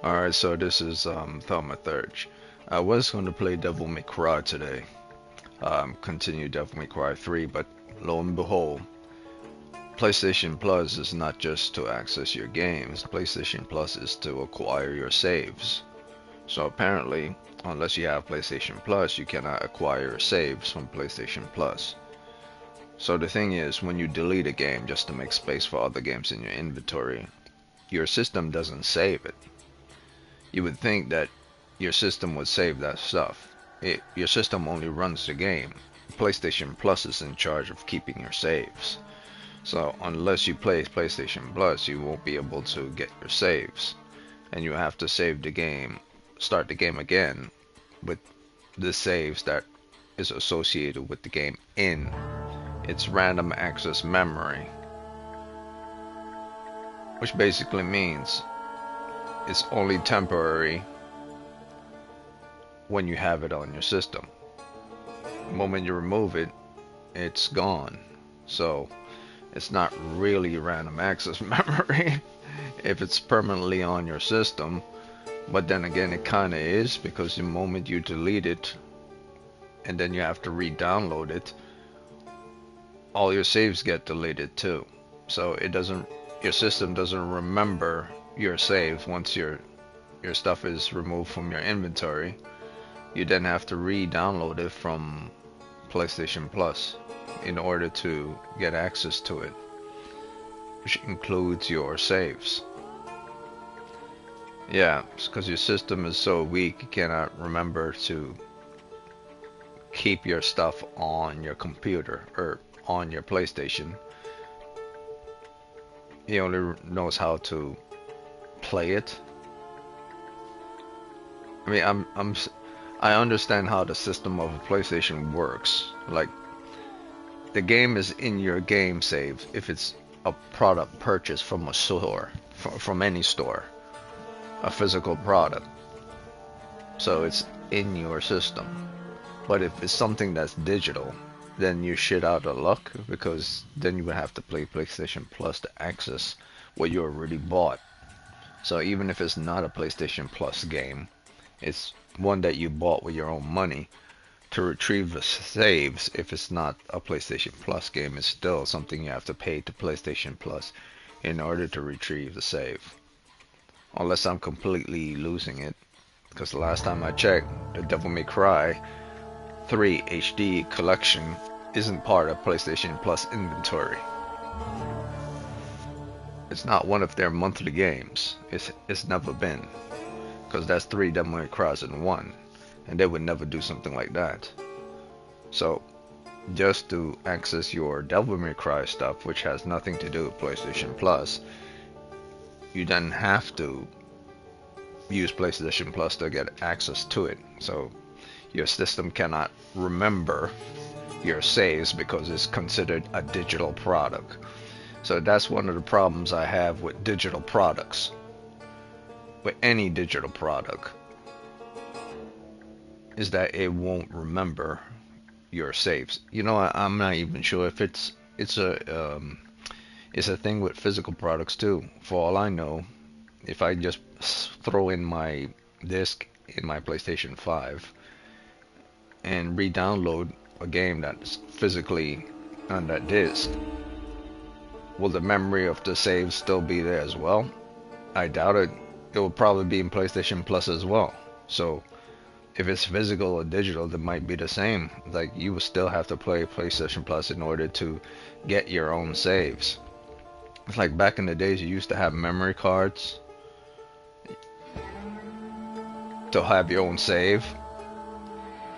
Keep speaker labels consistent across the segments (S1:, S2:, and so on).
S1: Alright, so this is Thaumaturge. I was going to play Devil May Cry today. Continue Devil May Cry 3, but lo and behold, PlayStation Plus is not just to access your games. PlayStation Plus is to acquire your saves. So apparently, unless you have PlayStation Plus, you cannot acquire saves from PlayStation Plus. So the thing is, when you delete a game just to make space for other games in your inventory, your system doesn't save it. You would think that your system would save that stuff. Your system only runs the game. PlayStation Plus is in charge of keeping your saves. So unless you play PlayStation Plus, you won't be able to get your saves. And you have to save the game, start the game again with the saves that is associated with the game in its random access memory. Which basically means it's only temporary when you have it on your system. The moment you remove it, it's gone. So it's not really random access memory if it's permanently on your system. But then again, it kind of is, because the moment you delete it and then you have to re-download it, all your saves get deleted too. So your system doesn't remember your saves once your stuff is removed from your inventory. You then have to re-download it from PlayStation Plus in order to get access to it, which includes your saves. Yeah, because your system is so weak, you cannot remember to keep your stuff on your computer or on your PlayStation. He only knows how to play it. I mean, I understand how the system of a PlayStation works. Like, the game is in your game save if it's a product purchased from a store, from any store, a physical product. So it's in your system. But if it's something that's digital, then you're shit out of luck, because then you would have to play PlayStation Plus to access what you already bought. So even if it's not a PlayStation Plus game, it's one that you bought with your own money, to retrieve the saves. If it's not a PlayStation Plus game, it's still something you have to pay to PlayStation Plus in order to retrieve the save. Unless I'm completely losing it, because the last time I checked, the Devil May Cry 3 HD collection isn't part of PlayStation Plus inventory. It's not one of their monthly games. It's never been, because that's 3 Devil May Cries in one, and they would never do something like that. So just to access your Devil May Cry stuff, which has nothing to do with PlayStation Plus, you then have to use PlayStation Plus to get access to it. So your system cannot remember your saves because it's considered a digital product. So that's one of the problems I have with digital products. With any digital product, is that it won't remember your saves. I'm not even sure if it's a thing with physical products too. For all I know, if I just throw in my disc in my PlayStation 5 and re-download a game that's physically on that disc, will the memory of the save still be there as well? I doubt it. It will probably be in PlayStation Plus as well. So if it's physical or digital, it might be the same. Like, you will still have to play PlayStation Plus in order to get your own saves. It's like back in the days, you used to have memory cards to have your own save.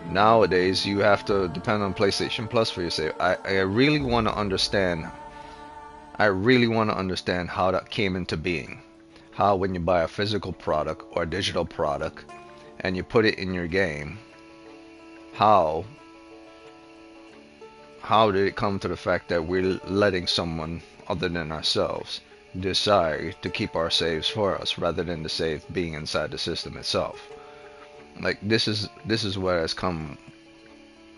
S1: Nowadays, you have to depend on PlayStation Plus for your save. I really want to understand. I really want to understand how that came into being. How, when you buy a physical product or a digital product and you put it in your game, how did it come to the fact that we're letting someone other than ourselves decide to keep our saves for us rather than the save being inside the system itself? Like, this is where it's come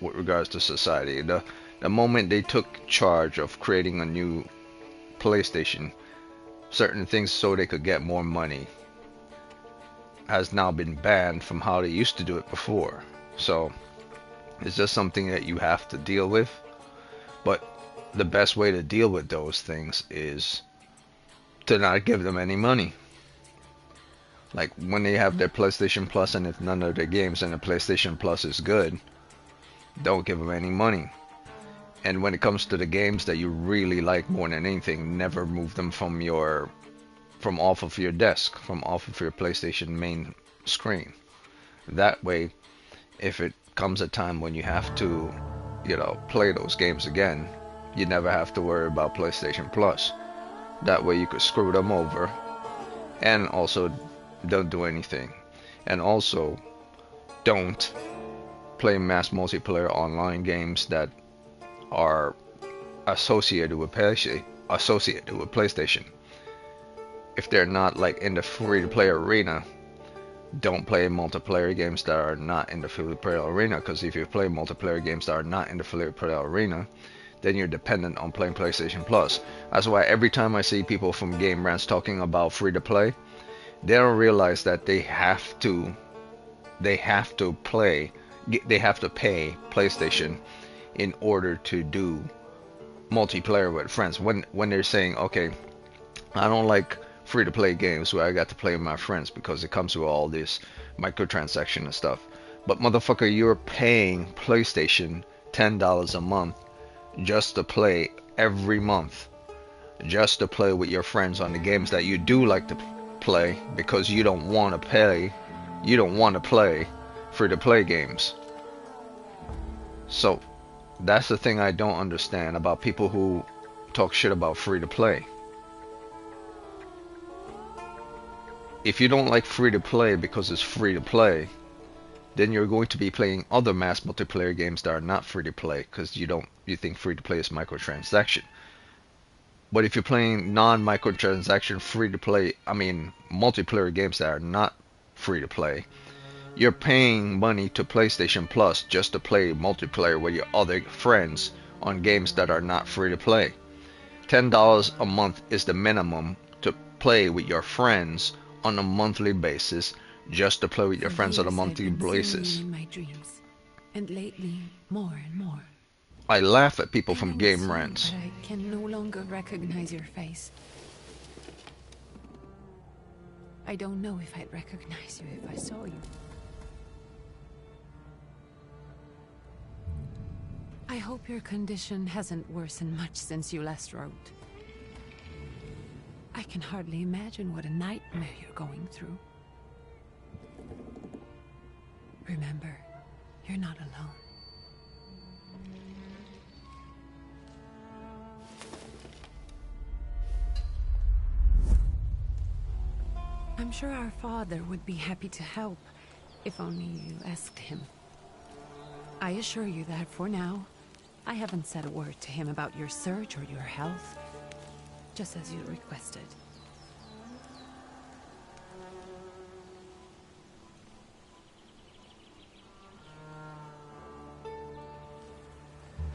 S1: with regards to society. The moment they took charge of creating a new PlayStation, certain things so they could get more money, has now been banned from how they used to do it before. So it's just something that you have to deal with. But the best way to deal with those things is to not give them any money. Like when they have their PlayStation Plus and if none of their games and the PlayStation Plus is good, don't give them any money. And when it comes to the games that you really like more than anything, never move them from off of your desk, from off of your PlayStation main screen. That way, if it comes a time when you have to, play those games again, you never have to worry about PlayStation Plus. That way you could screw them over and also don't do anything. And also don't play mass multiplayer online games that are associated with PlayStation. If they're not like in the free-to-play arena, don't play multiplayer games that are not in the free-to-play arena, because if you play multiplayer games that are not in the free-to-play arena, then you're dependent on playing PlayStation Plus. That's why every time I see people from Game Rants talking about free-to-play, they don't realize that they have to pay PlayStation in order to do multiplayer with friends. When they're saying, okay, I don't like free-to-play games where I got to play with my friends because it comes with all this microtransaction and stuff. But motherfucker, you're paying PlayStation $10 a month just to play every month, just to play with your friends on the games that you do like to play, because you don't want to play free-to-play games. So that's the thing I don't understand about people who talk shit about free-to-play. If you don't like free-to-play because it's free-to-play, then you're going to be playing other mass multiplayer games that are not free-to-play because you think free-to-play is microtransaction. But if you're playing non-microtransaction free-to-play, multiplayer games that are not free-to-play, you're paying money to PlayStation Plus just to play multiplayer with your other friends on games that are not free-to-play. $10 a month is the minimum to play with your friends on a monthly basis, just to play with your friends on a monthly basis.
S2: In my dreams, and lately more and more.
S1: I laugh at people from Game Rants.
S2: But I can no longer recognize your face. I don't know if I'd recognize you if I saw you. I hope your condition hasn't worsened much since you last wrote. I can hardly imagine what a nightmare you're going through. Remember, you're not alone. I'm sure our father would be happy to help, if only you asked him. I assure you that for now, I haven't said a word to him about your search or your health, just as you requested.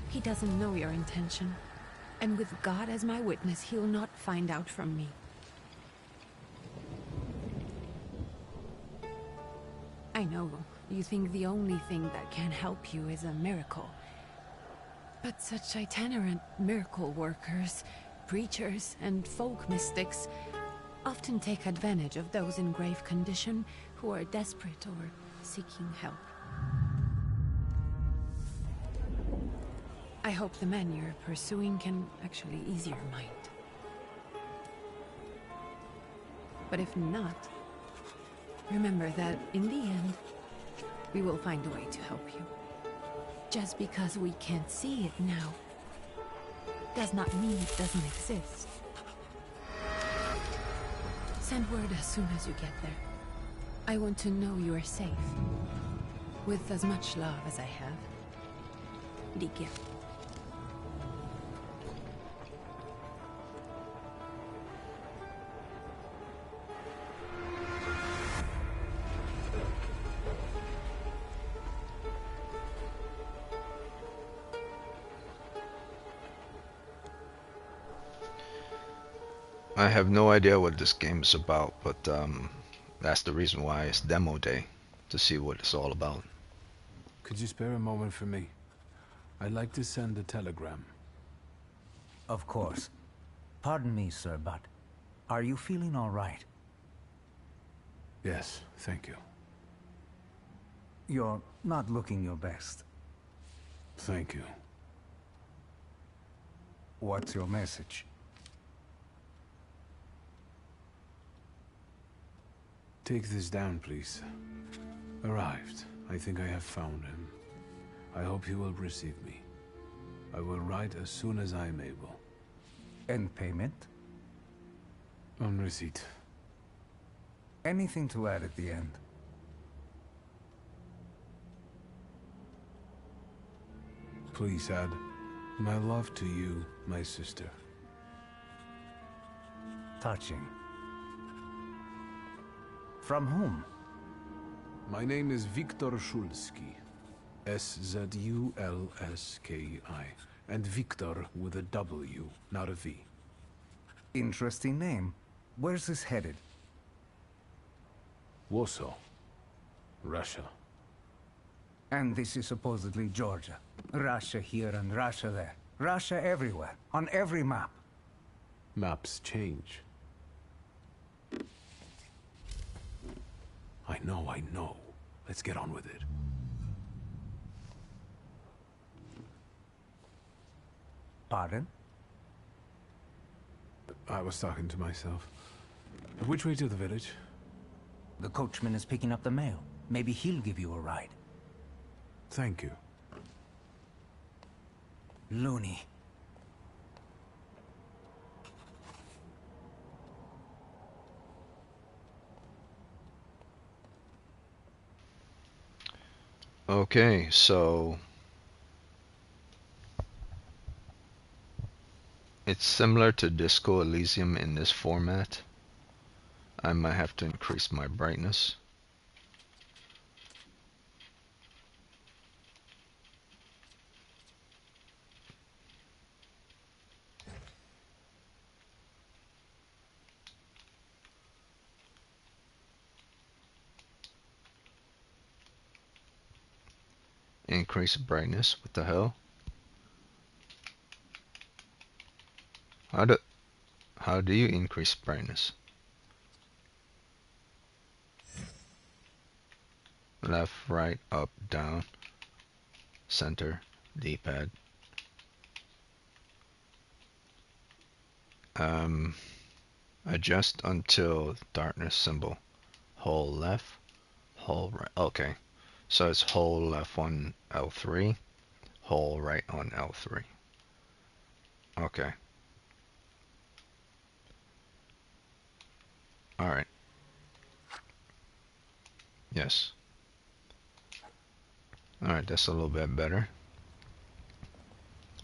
S2: He doesn't know your intention, and with God as my witness, he'll not find out from me. I know you think the only thing that can help you is a miracle. But such itinerant miracle workers, preachers, and folk mystics often take advantage of those in grave condition who are desperate or seeking help. I hope the man you're pursuing can actually ease your mind. But if not, remember that in the end, we will find a way to help you. Just because we can't see it now, does not mean it doesn't exist. Send word as soon as you get there. I want to know you are safe. With as much love as I have. Dike.
S1: I have no idea what this game is about, but That's the reason why it's demo day, to see what it's all about.
S3: Could you spare a moment for me? I'd like to send a telegram.
S4: Of course. Pardon me, sir, but are you feeling all right?
S3: Yes, thank you.
S4: You're not looking your best.
S3: Thank you.
S4: What's your message?
S3: Take this down, please. Arrived. I think I have found him. I hope he will receive me. I will write as soon as I am able.
S4: And payment?
S3: On receipt.
S4: Anything to add at the end?
S3: Please add, my love to you, my sister.
S4: Touching. From whom?
S3: My name is Viktor Szulski. S-Z-U-L-S-K-I. And Viktor with a W, not a V.
S4: Interesting name. Where's this headed?
S3: Warsaw, Russia.
S4: And this is supposedly Georgia. Russia here and Russia there. Russia everywhere. On every map.
S3: Maps change. I know. Let's get on with it.
S4: Pardon?
S3: I was talking to myself. Which way to the village?
S4: The coachman is picking up the mail. Maybe he'll give you a ride.
S3: Thank you.
S4: Loony.
S1: Okay, so it's similar to Disco Elysium in this format. I might have to increase my brightness. Increase brightness. What the hell? How do you increase brightness? Left, right, up, down, center, D-pad. Adjust until darkness symbol. Whole left, whole right. Okay, so it's whole left on L3, whole right on L3. Okay. Alright. Yes. Alright, that's a little bit better.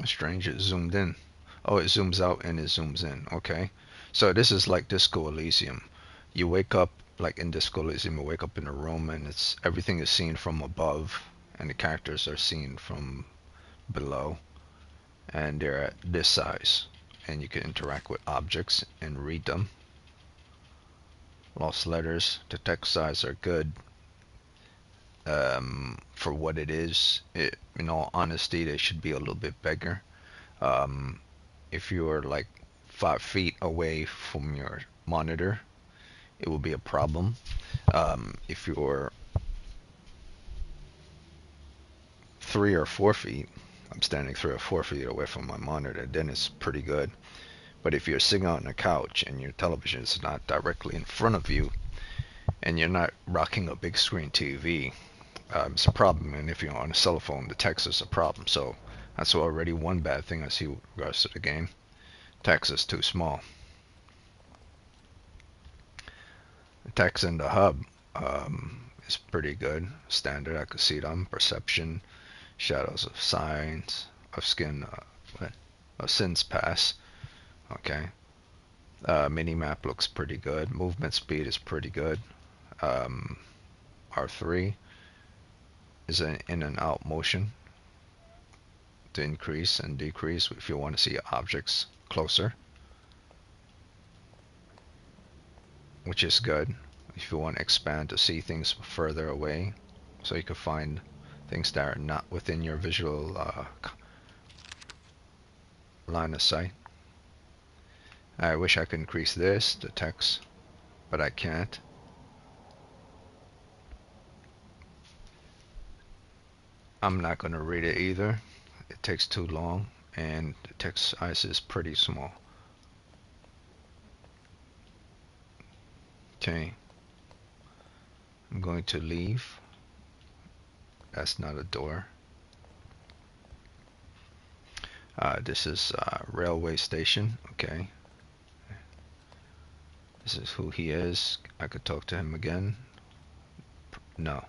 S1: Strange, it zoomed in. Oh, it zooms out and it zooms in. Okay. So this is like Disco Elysium. You wake up, like in Disco Elysium, you wake up in a room and everything is seen from above and the characters are seen from below. And they're at this size. And you can interact with objects and read them. Lost letters. The text size are good. For what it is, in all honesty, they should be a little bit bigger. If you're like 5 feet away from your monitor, it will be a problem. If you're 3 or 4 feet, I'm standing 3 or 4 feet away from my monitor, then it's pretty good. But if you're sitting on a couch and your television is not directly in front of you, and you're not rocking a big screen TV, it's a problem. And if you're on a cell phone, the text is a problem. So that's already one bad thing I see with regards to the game. Text is too small. The text in the hub is pretty good. Standard, I could see them. Perception, shadows of signs of skin, of sins pass. Okay. Minimap looks pretty good. Movement speed is pretty good. R3 is an in and out motion to increase and decrease if you want to see objects closer, which is good. if you want to expand to see things further away, so you can find things that are not within your visual line of sight. I wish I could increase this, the text, but I can't. I'm not going to read it either. It takes too long, and the text size is pretty small. Okay. I'm going to leave. That's not a door. This is railway station. Okay. This is who he is. I could talk to him again. No.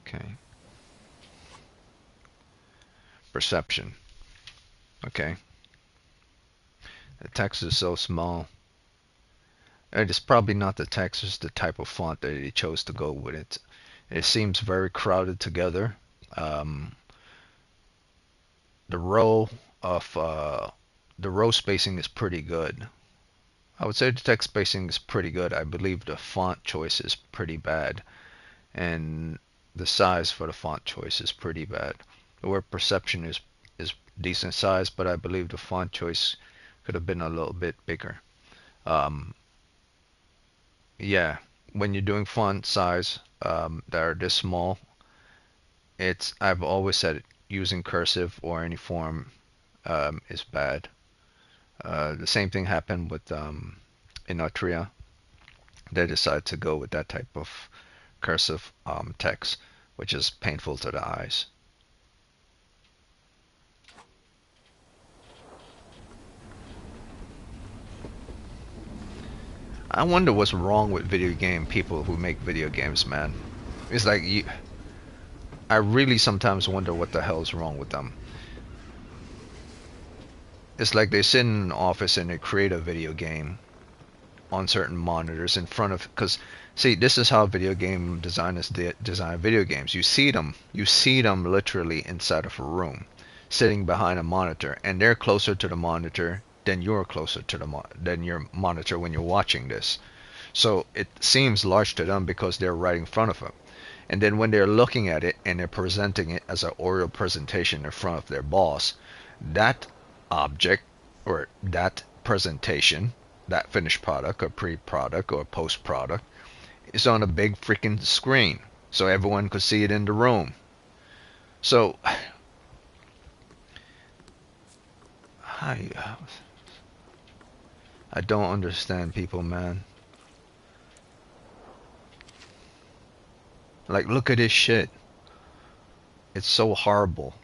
S1: Okay. Perception. Okay. The text is so small. It is probably not the text, it's the type of font that he chose to go with it. It seems very crowded together. The row spacing is pretty good. I would say the text spacing is pretty good. I believe the font choice is pretty bad, and the size for the font choice is pretty bad. The word perception is decent size, but I believe the font choice could have been a little bit bigger. Yeah, when you're doing font size that are this small, I've always said using cursive or any form is bad. The same thing happened with in Autria. They decided to go with that type of cursive text, which is painful to the eyes. I wonder what's wrong with video game people who make video games, man. It's like I really sometimes wonder what the hell is wrong with them. It's like they sit in an office and they create a video game on certain monitors in front of, because see, this is how video game designers design video games. You see them literally inside of a room, sitting behind a monitor, and they're closer to the monitor than you're closer to than your monitor when you're watching this. So it seems large to them because they're right in front of them. And then when they're looking at it and they're presenting it as an oral presentation in front of their boss, that object or that presentation, that finished product or pre-product or post-product, is on a big freaking screen so everyone could see it in the room. So I don't understand people, man. Like, look at this shit. It's so horrible.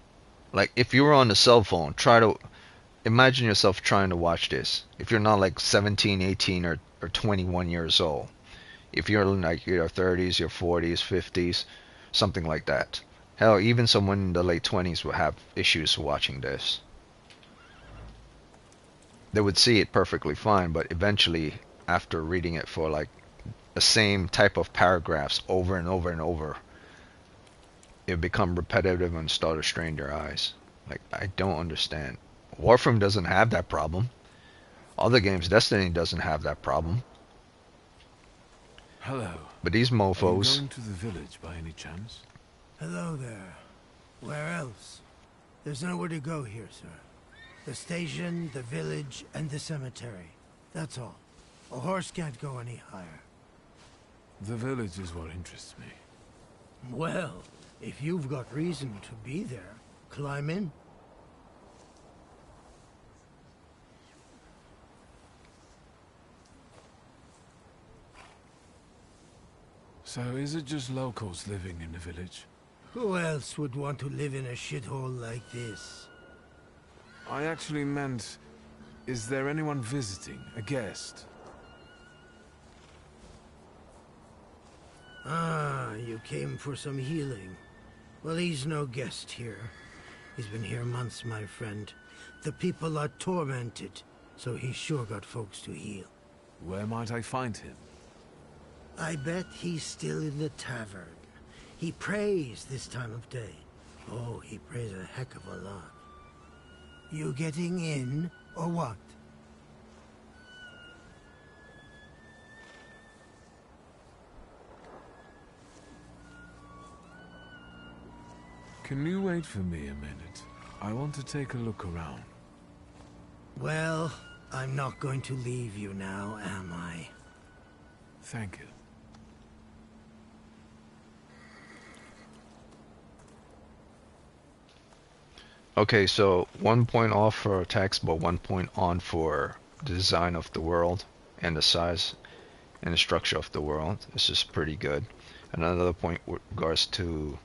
S1: Like, if you were on a cell phone, try to imagine yourself trying to watch this. If you're not like 17, 18, or 21 years old. If you're like your 30s, your 40s, 50s, something like that. Hell, even someone in the late 20s would have issues watching this. They would see it perfectly fine, but eventually, after reading it for like the same type of paragraphs over and over and over, it become repetitive and start to strain their eyes. Like, I don't understand. Warframe doesn't have that problem. Other games, Destiny doesn't have that problem.
S3: Hello.
S1: But these mofos.
S3: Are you going to the village by any chance?
S5: Hello there. Where else? There's nowhere to go here, sir. The station, the village, and the cemetery. That's all. A horse can't go any higher.
S3: The village is what interests me.
S5: Well, if you've got reason to be there, climb in.
S3: So is it just locals living in the village?
S5: Who else would want to live in a shithole like this?
S3: I actually meant, is there anyone visiting, a guest?
S5: Ah, you came for some healing. Well, he's no guest here. He's been here months, my friend. The people are tormented, so he's sure got folks to heal.
S3: Where might I find him?
S5: I bet he's still in the tavern. He prays this time of day. Oh, he prays a heck of a lot. You getting in, or what?
S3: Can you wait for me a minute? I want to take a look around.
S5: Well, I'm not going to leave you now, am I?
S3: Thank you.
S1: Okay, so 1 point off for text, but 1 point on for the design of the world and the size and the structure of the world. This is pretty good. And another point with regards to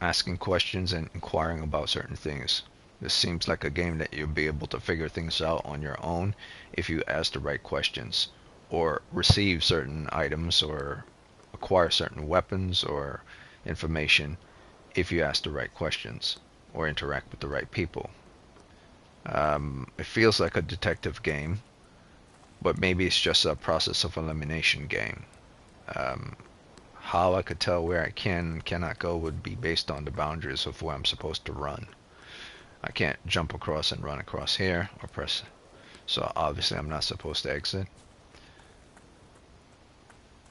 S1: asking questions and inquiring about certain things. This seems like a game that you'll be able to figure things out on your own if you ask the right questions, or receive certain items, or acquire certain weapons or information if you ask the right questions or interact with the right people. It feels like a detective game, but maybe it's just a process of elimination game. How I could tell where I can and cannot go would be based on the boundaries of where I'm supposed to run. I can't jump across and run across here or press, so obviously I'm not supposed to exit.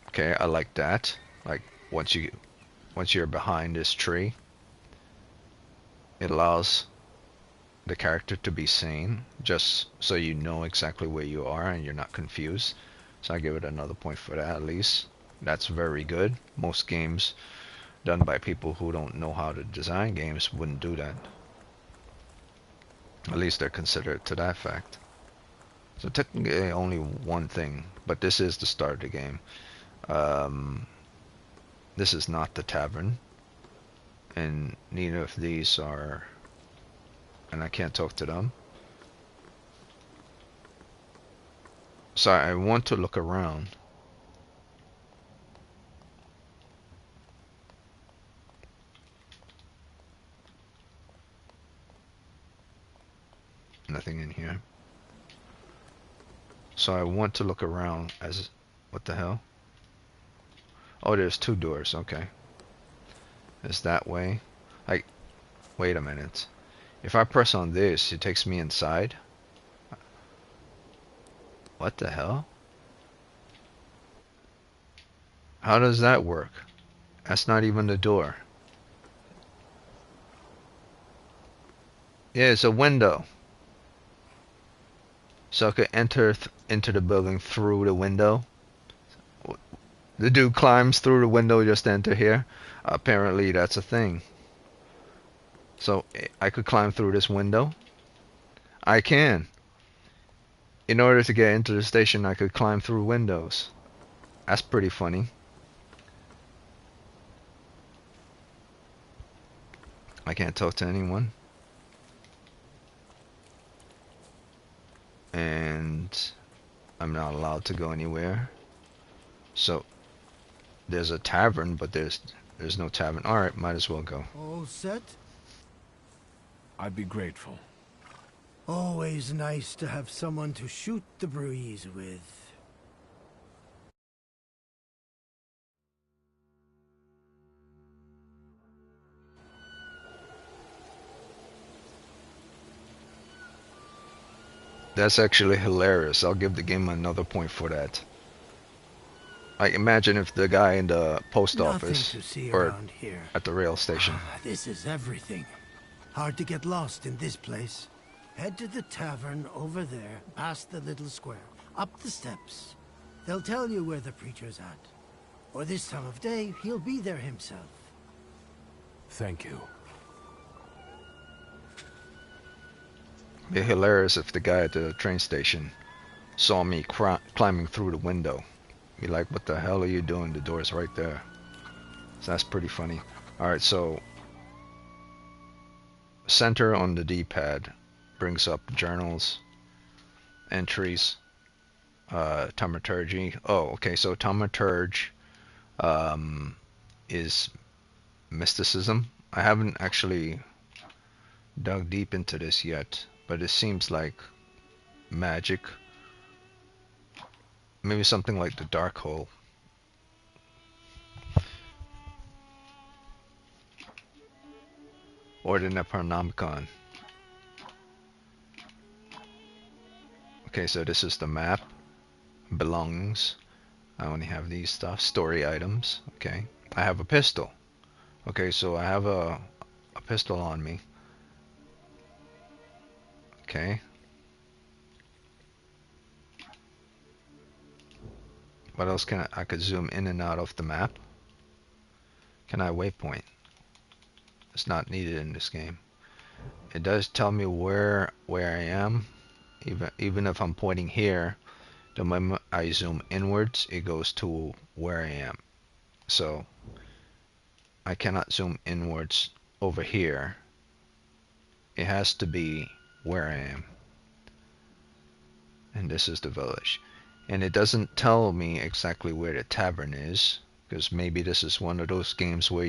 S1: Okay, I like that. Like once you're behind this tree, it allows the character to be seen, just so you know exactly where you are and you're not confused. So I give it another point for that at least. That's very good. Most games done by people who don't know how to design games wouldn't do that. At least they're considerate to that fact. So technically only one thing, but this is the start of the game. This is not the tavern, and neither of these are, and I can't talk to them. So I want to look around. Nothing in here. So I want to look around as, what the hell? Oh, there's two doors, okay. It's that way. Like, wait a minute. If I press on this, it takes me inside. What the hell? How does that work? That's not even the door. Yeah, it's a window. So I could enter into the building through the window. The dude climbs through the window just to enter here. Apparently that's a thing. So I could climb through this window. I can. In order to get into the station, I could climb through windows. That's pretty funny. I can't talk to anyone. And I'm not allowed to go anywhere. So there's a tavern, but there's no tavern. Alright, might as well go.
S5: All set?
S3: I'd be grateful.
S5: Always nice to have someone to shoot the breeze with.
S1: That's actually hilarious. I'll give the game another point for that. Like, imagine if the guy in the post office
S5: Nothing to see
S1: or
S5: around here.
S1: at the rail station.
S5: This is everything. Hard to get lost in this place. Head to the tavern over there, past the little square, up the steps. They'll tell you where the preacher's at. Or this time of day, he'll be there himself.
S3: Thank you.
S1: It'd be hilarious if the guy at the train station saw me climbing through the window. Be like, what the hell are you doing? The door's right there. So that's pretty funny. Alright, so center on the D-pad brings up journals, entries, Thaumaturge. Oh, okay, so Thaumaturge is mysticism. I haven't actually dug deep into this yet, but it seems like magic. Maybe something like the Dark Hole. Or the Necronomicon. Okay, so this is the map. Belongings. I only have these stuff. Story items. Okay. I have a pistol. Okay, so I have a pistol on me. Okay. What else can I could zoom in and out of the map? Can I waypoint? It's not needed in this game. It does tell me where I am, even if I'm pointing here. The moment I zoom inwards, it goes to where I am. So I cannot zoom inwards over here. It has to be where I am. And this is the village. And it doesn't tell me exactly where the tavern is, because maybe this is one of those games where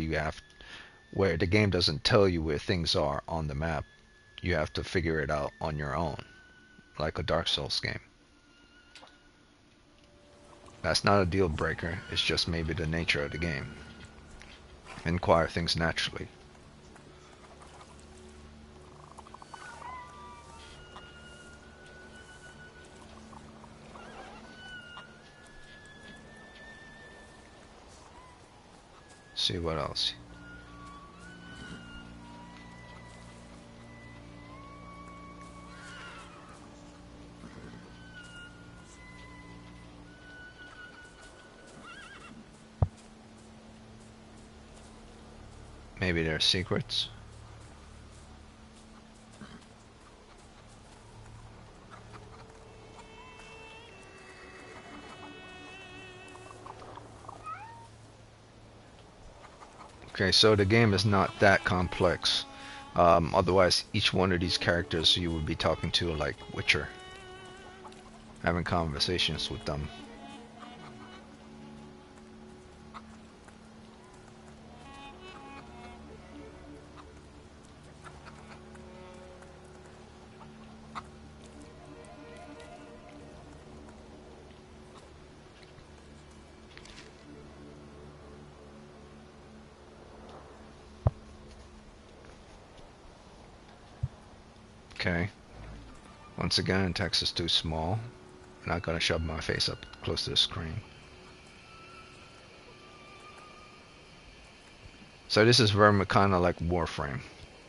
S1: the game doesn't tell you where things are on the map. You have to figure it out on your own, like a Dark Souls game. That's not a deal breaker, it's just maybe the nature of the game. Inquire things naturally. See what else. Maybe there are secrets. Okay, so the game is not that complex. Otherwise, each one of these characters you would be talking to like Witcher, having conversations with them. Okay. Once again, text is too small. I'm not gonna shove my face up close to the screen. So this is very kind of like Warframe.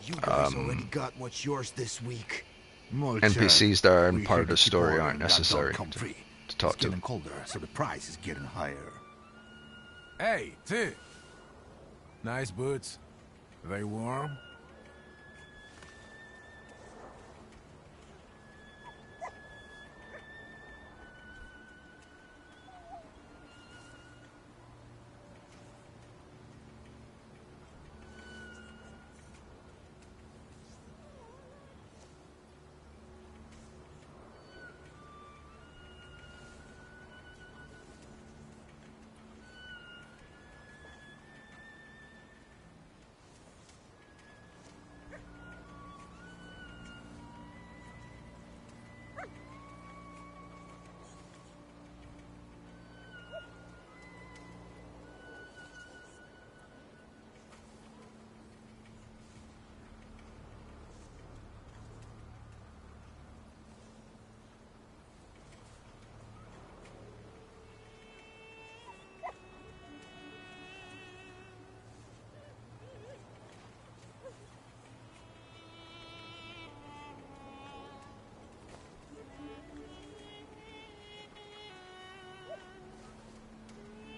S6: You guys already got what's yours this week. More
S1: NPCs that aren't
S6: we're
S1: part
S6: here
S1: of the
S6: to keep
S1: story
S6: order
S1: aren't
S6: and that don't
S1: necessary
S6: come free.
S1: to talk
S6: It's
S1: to.
S6: getting colder, so the price is getting higher.
S3: Hey, T. Nice boots. Are they warm?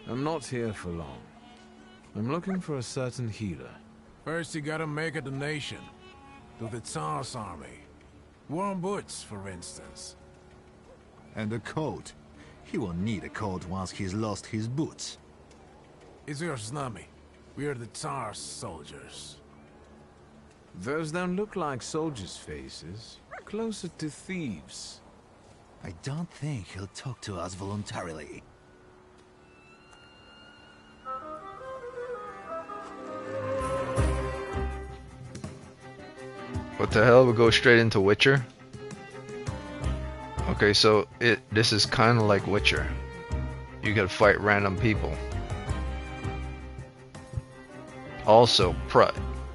S3: I'm not here for long. I'm looking for a certain healer. First you gotta make a donation to the Tsar's army. Warm boots, for instance.
S6: And a coat. He will need a coat once he's lost his boots.
S3: It's your snummy. We are the Tsar's soldiers. Those don't look like soldiers' faces. Closer to thieves.
S6: I don't think he'll talk to us voluntarily.
S1: What the hell? We go straight into Witcher? Okay, so this is kind of like Witcher. You gotta fight random people. Also,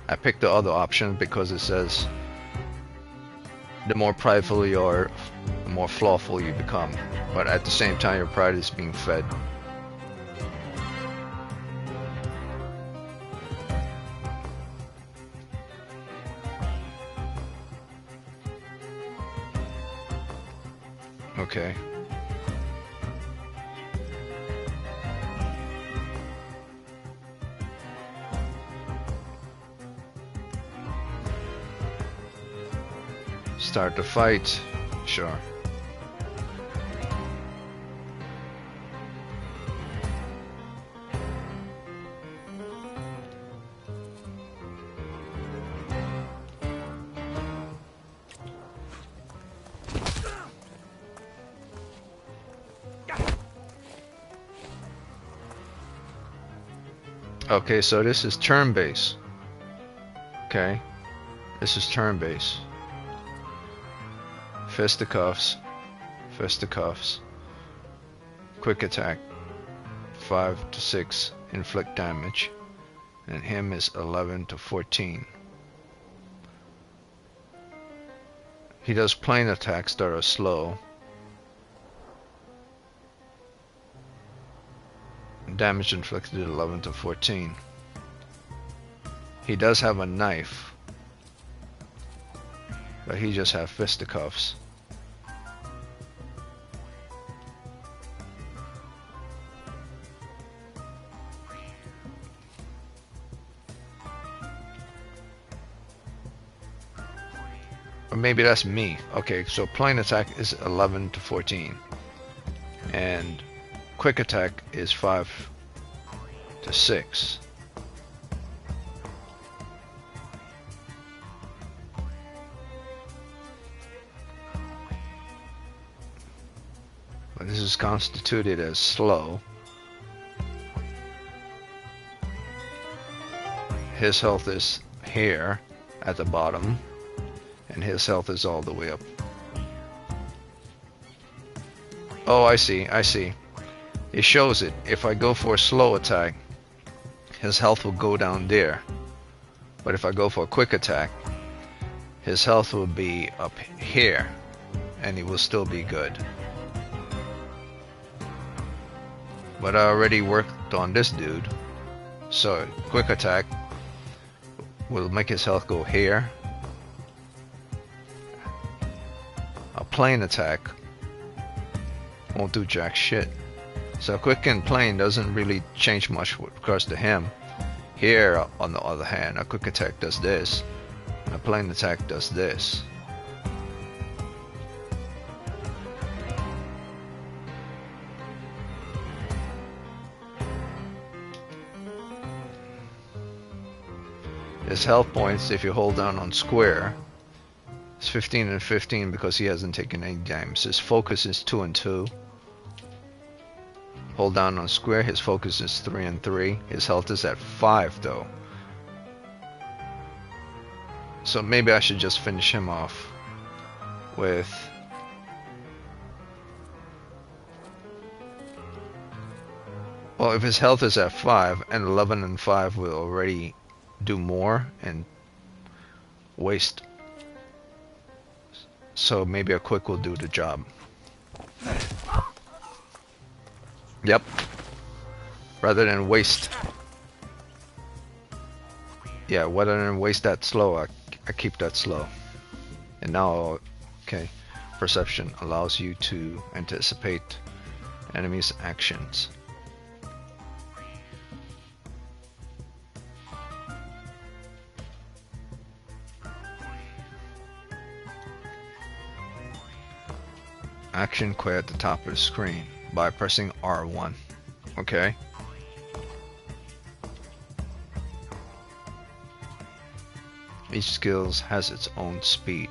S1: I picked the other option because it says the more prideful you are, the more flawful you become. But at the same time, your pride is being fed. Okay. Start the fight. Sure. Okay, so this is turn base. Okay, this is turn base. Fisticuffs, fisticuffs. Quick attack, 5 to 6, inflict damage, and him is 11 to 14. He does plane attacks that are slow. Damage inflicted 11 to 14. He does have a knife, but he just has fisticuffs. Or maybe that's me. Okay, so plane attack is 11 to 14. And quick attack is 5 to 6. But this is constituted as slow. His health is here at the bottom, and his health is all the way up. Oh, I see, I see. It shows it. If I go for a slow attack, his health will go down there. But if I go for a quick attack, his health will be up here, and he will still be good. But I already worked on this dude, so quick attack will make his health go here. A plane attack won't do jack shit. So quick and plane doesn't really change much with regards to him. Here, on the other hand, a quick attack does this, and a plane attack does this. His health points, if you hold down on square, is 15 and 15 because he hasn't taken any damage. His focus is 2 and 2. Hold down on square, his focus is 3 and 3. His health is at 5 though. So maybe I should just finish him off with well, if his health is at 5 and 11 and 5 will already do more and waste. So maybe a quick will do the job. Yep. Rather than waste. Yeah, rather than waste that slow, I keep that slow. And now, okay, perception allows you to anticipate enemies' actions. Action quit at the top of the screen by pressing R1. Okay. Each skill has its own speed.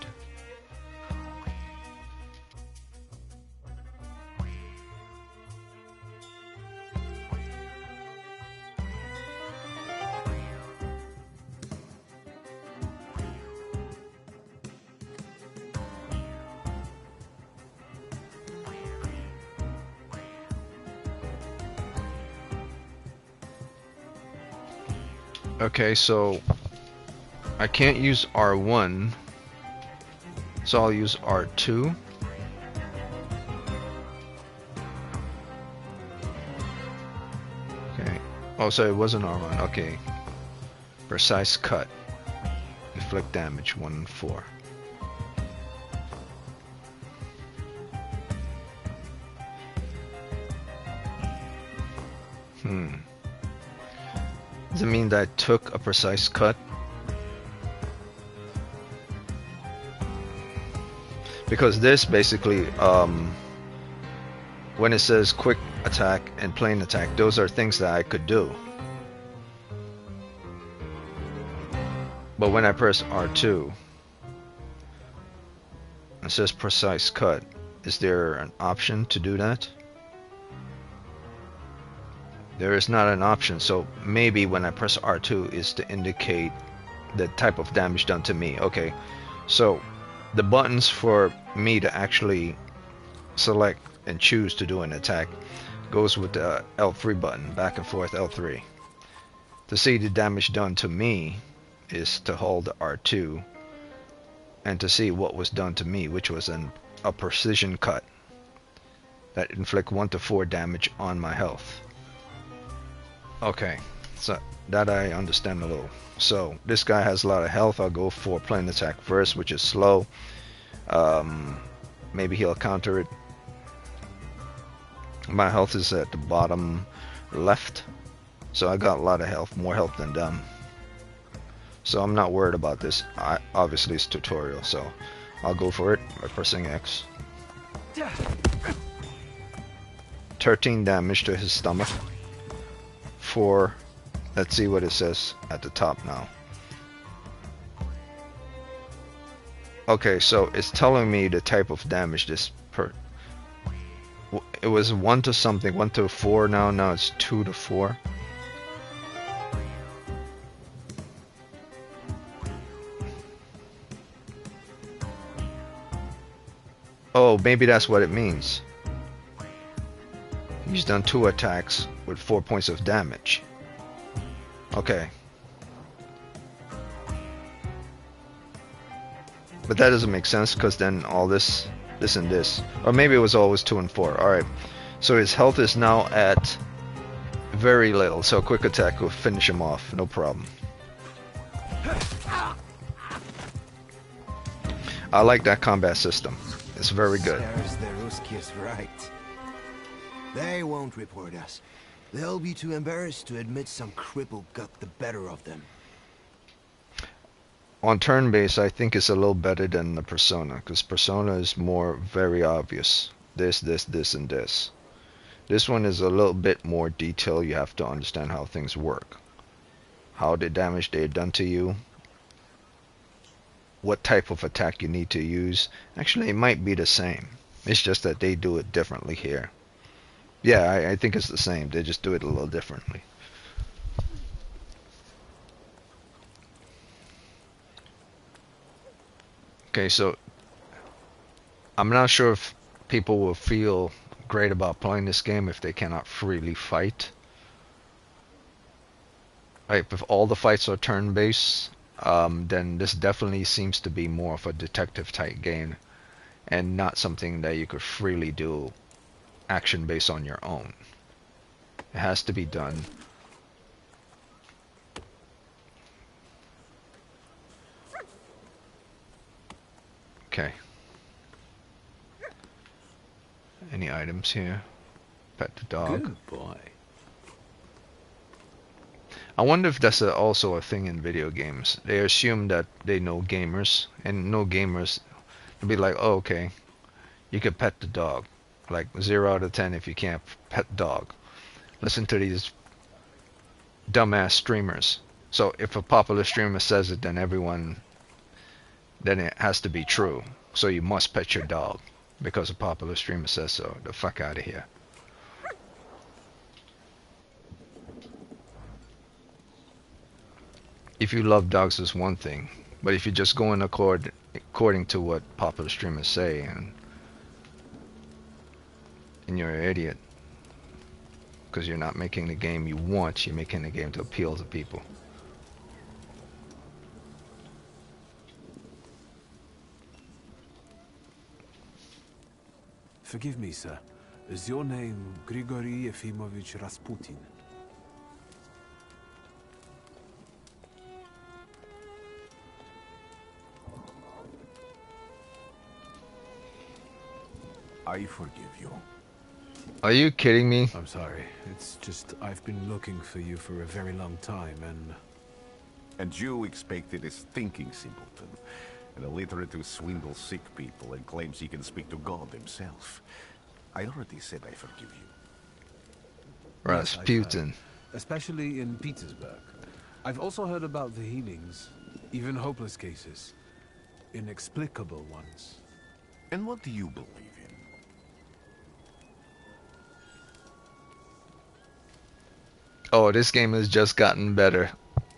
S1: Okay, so I can't use R1, so I'll use R2. Okay. Oh, so it wasn't R1. Okay. Precise cut. Inflict damage 1 and 4. Does it mean that I took a precise cut? Because this basically, when it says quick attack and plain attack, those are things that I could do. But when I press R2, it says precise cut. Is there an option to do that? There is not an option, so maybe when I press R2 is to indicate the type of damage done to me. Okay, so the buttons for me to actually select and choose to do an attack goes with the L3 button, back and forth L3. To see the damage done to me is to hold R2, and to see what was done to me, which was a precision cut that inflict 1 to 4 damage on my health. Okay, so that I understand a little. So this guy has a lot of health. I'll go for plain attack first, which is slow. Maybe he'll counter it. My health is at the bottom left, so I got a lot of health, more health than them. So I'm not worried about this. Obviously it's tutorial, so I'll go for it by pressing X. 13 damage to his stomach. For, let's see what it says at the top now. Okay, so it's telling me the type of damage this it was 1 to something, 1 to 4 now it's 2 to 4. Oh, maybe that's what it means. He's done 2 attacks with 4 points of damage. Okay. But that doesn't make sense, because then all this and this. Or maybe it was always 2 and 4. Alright. So his health is now at very little. So a quick attack will finish him off. No problem. I like that combat system. It's very good.
S7: There's the Ruskies right. They won't report us. They'll be too embarrassed to admit some cripple got the better of them.
S1: On turn-based, I think it's a little better than the Persona, because Persona is more very obvious. This, and this. This one is a little bit more detailed. You have to understand how things work. How the damage they've done to you. What type of attack you need to use. Actually, it might be the same. It's just that they do it differently here. Yeah, I think it's the same. They just do it a little differently. Okay, so I'm not sure if people will feel great about playing this game if they cannot freely fight. Like, if all the fights are turn-based, then this definitely seems to be more of a detective type game and not something that you could freely do action based on your own. It has to be done. Okay. Any items here? Pet the dog.
S3: Good boy.
S1: I wonder if that's also a thing in video games. They assume that they know gamers, and no gamers will be like, oh, okay, you can pet the dog. Like 0 out of 10 if you can't pet dog. Listen to these dumbass streamers. So if a popular streamer says it, then it has to be true. So you must pet your dog because a popular streamer says so. The fuck out of here. If you love dogs is one thing, but if you're just going according to what popular streamers say, and you're an idiot because you're not making the game you want, you're making the game to appeal to people.
S3: Forgive me, sir. Is your name Grigory Efimovich Rasputin? I forgive you.
S1: Are you kidding me?
S3: I'm sorry. It's just I've been looking for you for a very long time, and...
S8: And you expected a thinking simpleton, an illiterate who swindles sick people and claims he can speak to God himself. I already said I forgive you.
S3: Yes, I've
S1: Rasputin.
S3: heard. Especially in Petersburg. I've also heard about the healings, even hopeless cases. Inexplicable ones.
S8: And what do you believe in?
S1: Oh, this game has just gotten better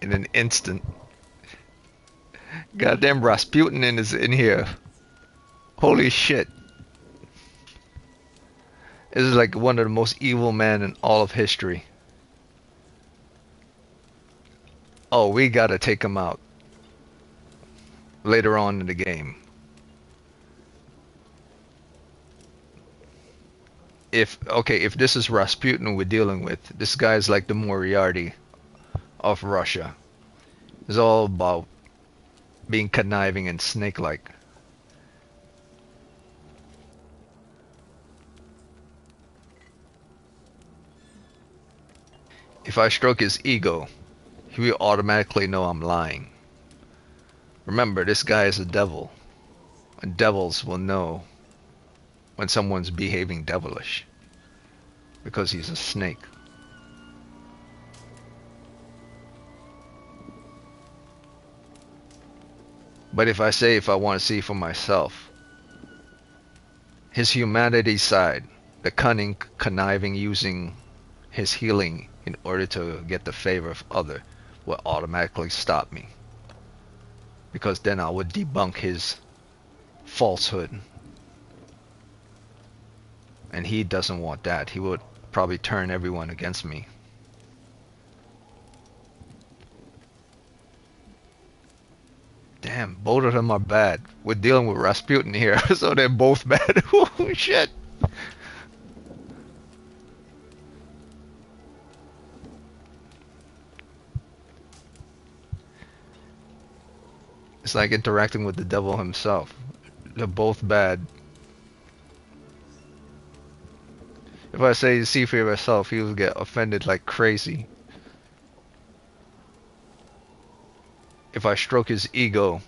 S1: in an instant. Goddamn Rasputin is in here. Holy shit. This is like one of the most evil men in all of history. Oh, we gotta take him out. Later on in the game. If this is Rasputin we're dealing with, this guy's like the Moriarty of Russia. It's all about being conniving and snake-like. If I stroke his ego, he will automatically know I'm lying. Remember, this guy is a devil. And devils will know when someone's behaving devilish. Because he's a snake. But if I want to see for myself, his humanity side, the cunning, conniving, using his healing in order to get the favor of other, will automatically stop me. Because then I would debunk his falsehood. And he doesn't want that. He would probably turn everyone against me. Damn, both of them are bad. We're dealing with Rasputin here, so they're both bad. Oh shit. It's like interacting with the devil himself. They're both bad. If I say see for yourself, he will get offended like crazy. If I stroke his ego,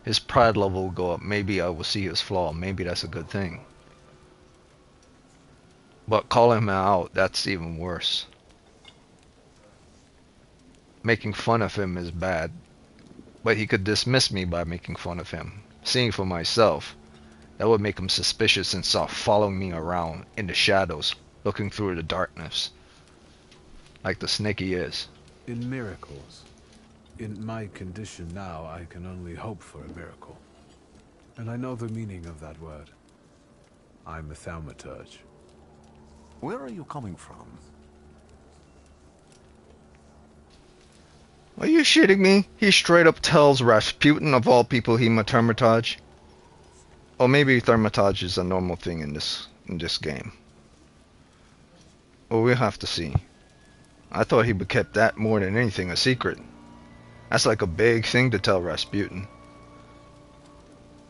S1: his pride level will go up. Maybe I will see his flaw. Maybe that's a good thing. But calling him out, that's even worse. Making fun of him is bad. But he could dismiss me by making fun of him. Seeing for myself, that would make him suspicious and start following me around in the shadows, looking through the darkness. Like the snake he is.
S3: In miracles. In my condition now, I can only hope for a miracle. And I know the meaning of that word. I'm a Thaumaturge.
S8: Where are you coming from?
S1: Are you shitting me? He straight up tells Rasputin of all people he Thaumaturge. Or maybe Thaumaturge is a normal thing in this game. Well, we'll have to see. I thought he kept that more than anything a secret. That's like a big thing to tell Rasputin.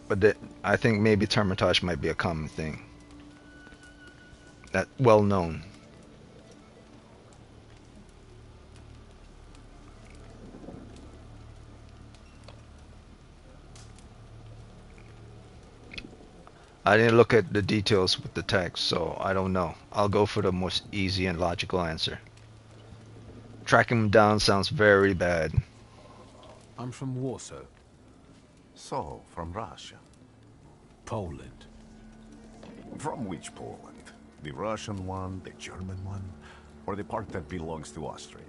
S1: But I think maybe Thaumaturge might be a common thing. That well known. I didn't look at the details with the text, so I don't know. I'll go for the most easy and logical answer. Tracking him down sounds very bad.
S3: I'm from Warsaw.
S8: So, from Russia.
S3: Poland.
S8: From which Poland? The Russian one, the German one, or the part that belongs to Austria?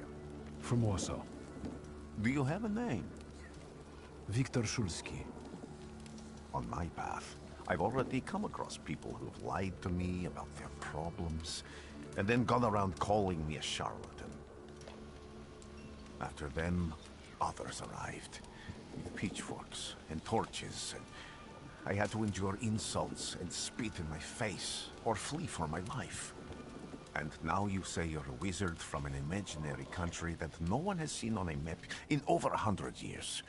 S3: From Warsaw.
S8: Do you have a name?
S3: Viktor Szulski.
S8: On my path, I've already come across people who've lied to me about their problems, and then gone around calling me a charlatan. After them, others arrived, with pitchforks and torches, and I had to endure insults and spit in my face, or flee for my life. And now you say you're a wizard from an imaginary country that no one has seen on a map in over 100 years.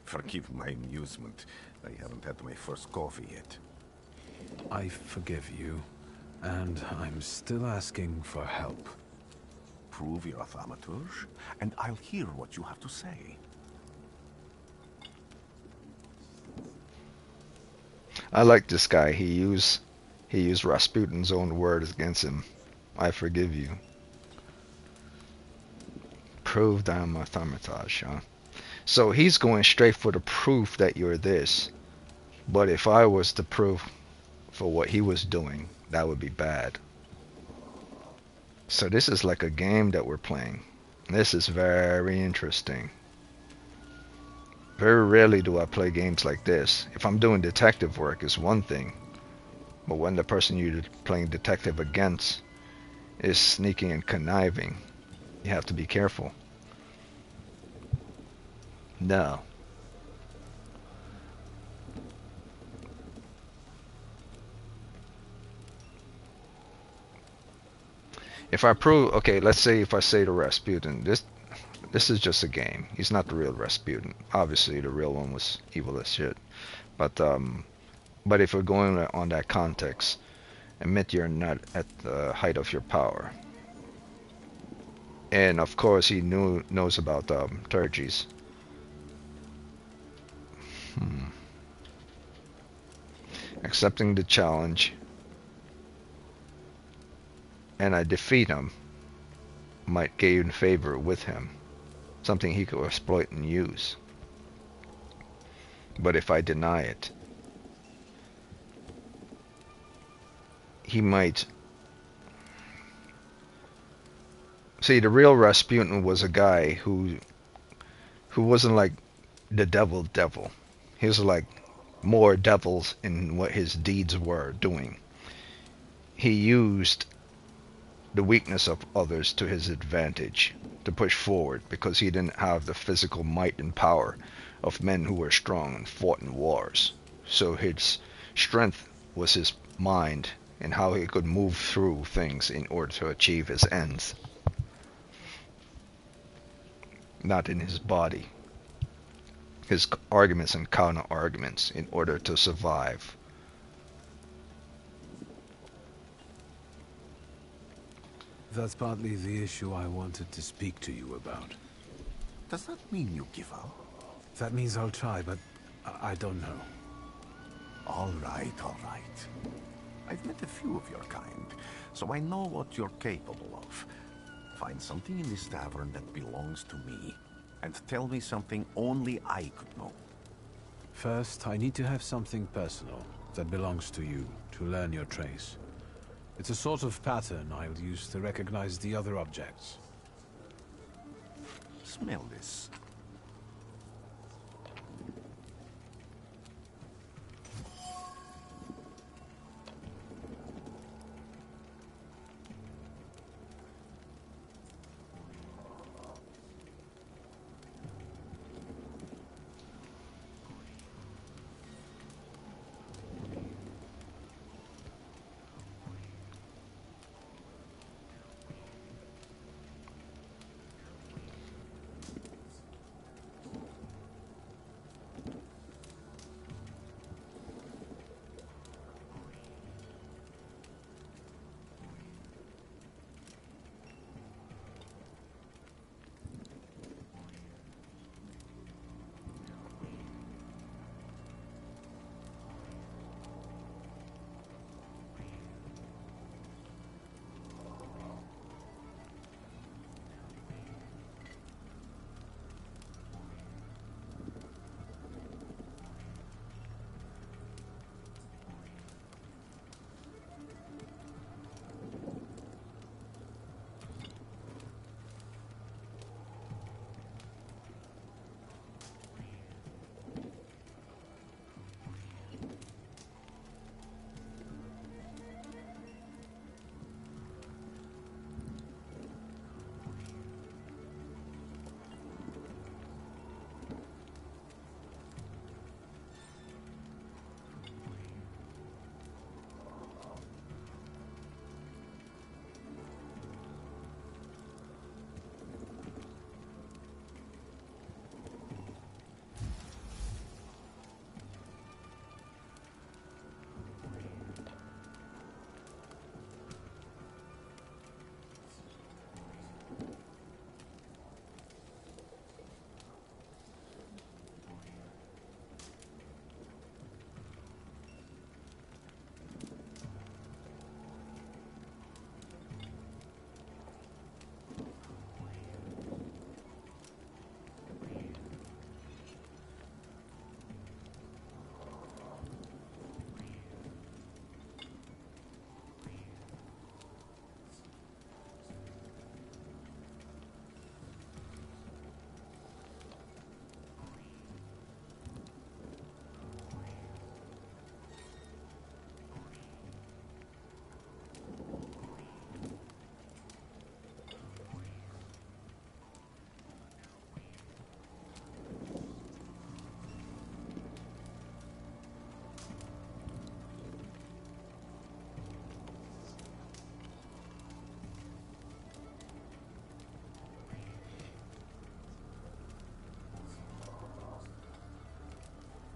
S8: Forgive my amusement. I haven't had my first coffee yet.
S3: I forgive you, And I'm still asking for help.
S8: Prove you're a Thaumaturge, and I'll hear what you have to say.
S1: I like this guy. He used Rasputin's own words against him. I forgive you. Prove that I'm a Thaumaturge, huh? So he's going straight for the proof that you're this. But if I was the proof for what he was doing, that would be bad. So this is like a game that we're playing. This is very interesting. Very rarely do I play games like this. If I'm doing detective work, it's one thing. But when the person you're playing detective against is sneaking and conniving, you have to be careful. No. If I prove, okay, let's say if I say to Rasputin, this is just a game. He's not the real Rasputin. Obviously, the real one was evil as shit. But if we're going on that context, admit you're not at the height of your power. And of course, he knows about Thaumaturges. Accepting the challenge, and I defeat him, might gain favor with him, something he could exploit and use. But if I deny it, he might... See, the real Rasputin was a guy who wasn't like the devil. He was like more devils in what his deeds were doing. He used the weakness of others to his advantage to push forward because he didn't have the physical might and power of men who were strong and fought in wars. So his strength was his mind and how he could move through things in order to achieve his ends. Not in his body. His arguments and counter arguments in order to survive.
S3: That's partly the issue I wanted to speak to you about.
S8: Does that mean you give up?
S3: That means I'll try, but I don't know.
S8: All right, all right. I've met a few of your kind, so I know what you're capable of. Find something in this tavern that belongs to me, and tell me something only I could know.
S3: First, I need to have something personal that belongs to you to learn your trace. It's a sort of pattern I'll use to recognize the other objects.
S8: Smell this.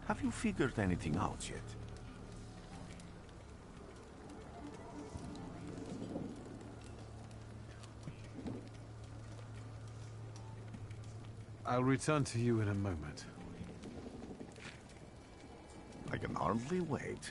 S8: Have you figured anything out yet?
S3: I'll return to you in a moment.
S8: I can hardly wait.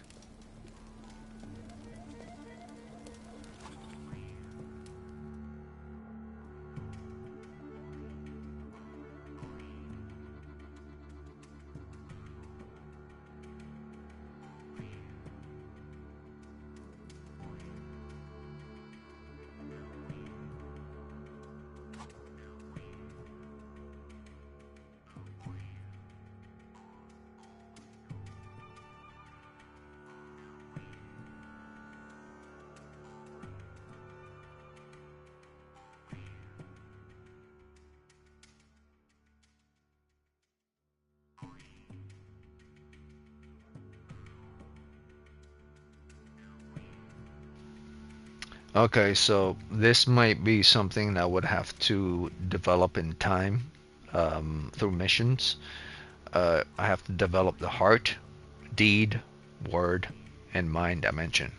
S1: Okay, so this might be something that would have to develop in time through missions. I have to develop the heart, deed, word, and mind dimension.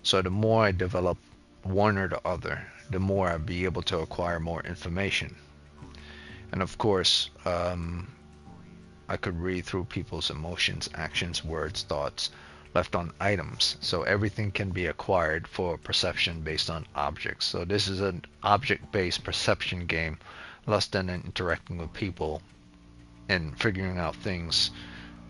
S1: So the more I develop one or the other, the more I'll be able to acquire more information. And of course, I could read through people's emotions, actions, words, thoughts left on items. So everything can be acquired for perception based on objects. So this is an object-based perception game, less than interacting with people and figuring out things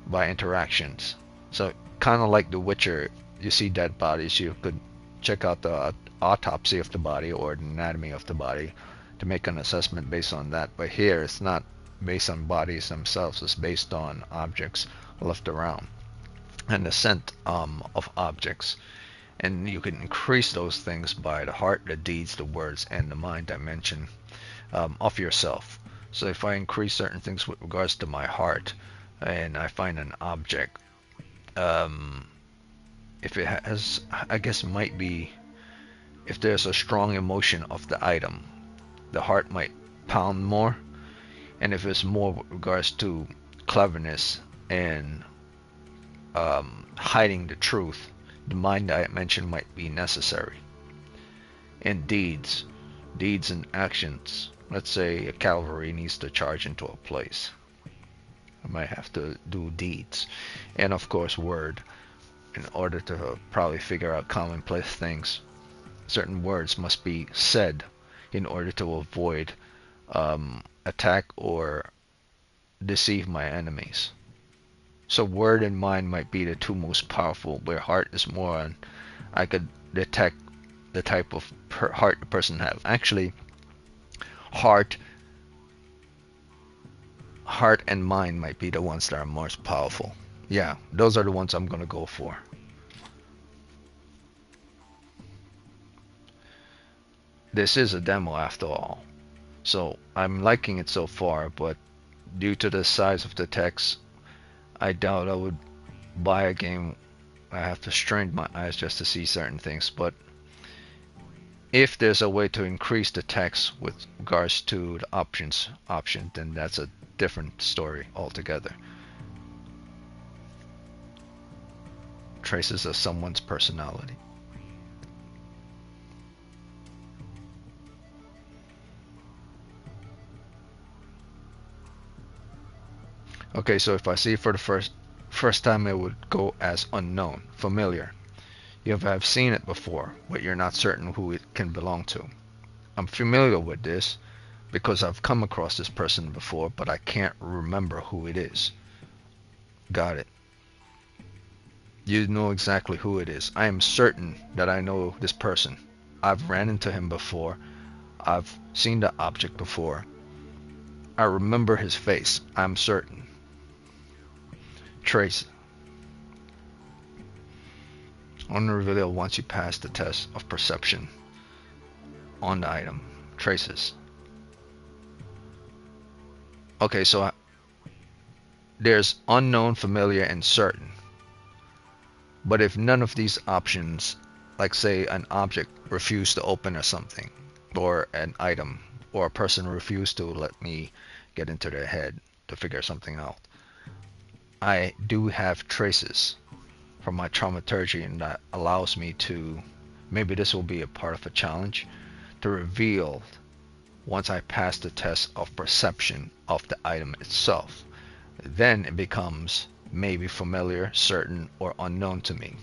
S1: by interactions. So kind of like The Witcher, you see dead bodies, you could check out the autopsy of the body or the anatomy of the body to make an assessment based on that. But here it's not based on bodies themselves, it's based on objects left around and the scent of objects. And you can increase those things by the heart, the deeds, the words, and the mind dimension of yourself. So if I increase certain things with regards to my heart and I find an object, if it has, I guess it might be, if there's a strong emotion of the item, the heart might pound more. And if it's more with regards to cleverness and hiding the truth, the mind dimension might be necessary. And deeds and actions. Let's say a cavalry needs to charge into a place. I might have to do deeds. And of course word. In order to probably figure out commonplace things, certain words must be said in order to avoid attack or deceive my enemies. So word and mind might be the two most powerful, where heart is more on, I could detect the type of heart the person have. Actually, heart and mind might be the ones that are most powerful. Yeah, those are the ones I'm gonna go for. This is a demo after all, so I'm liking it so far, but due to the size of the text, I doubt I would buy a game. I have to strain my eyes just to see certain things. But if there's a way to increase the text with regards to the option, then that's a different story altogether. Traces of someone's personality. Okay, so if I see for the first time, it would go as unknown, familiar. You have seen it before, but you're not certain who it can belong to. I'm familiar with this because I've come across this person before, but I can't remember who it is. Got it. You know exactly who it is. I am certain that I know this person. I've ran into him before. I've seen the object before. I remember his face. I'm certain. Trace. Only reveal once you pass the test of perception on the item. Traces. Okay, so there's unknown, familiar, and certain. But if none of these options, like say an object refused to open or something, or an item, or a person refused to let me get into their head to figure something out, I do have traces from my Thaumaturge, and that allows me to, maybe this will be a part of a challenge, to reveal once I pass the test of perception of the item itself. Then it becomes maybe familiar, certain, or unknown to me.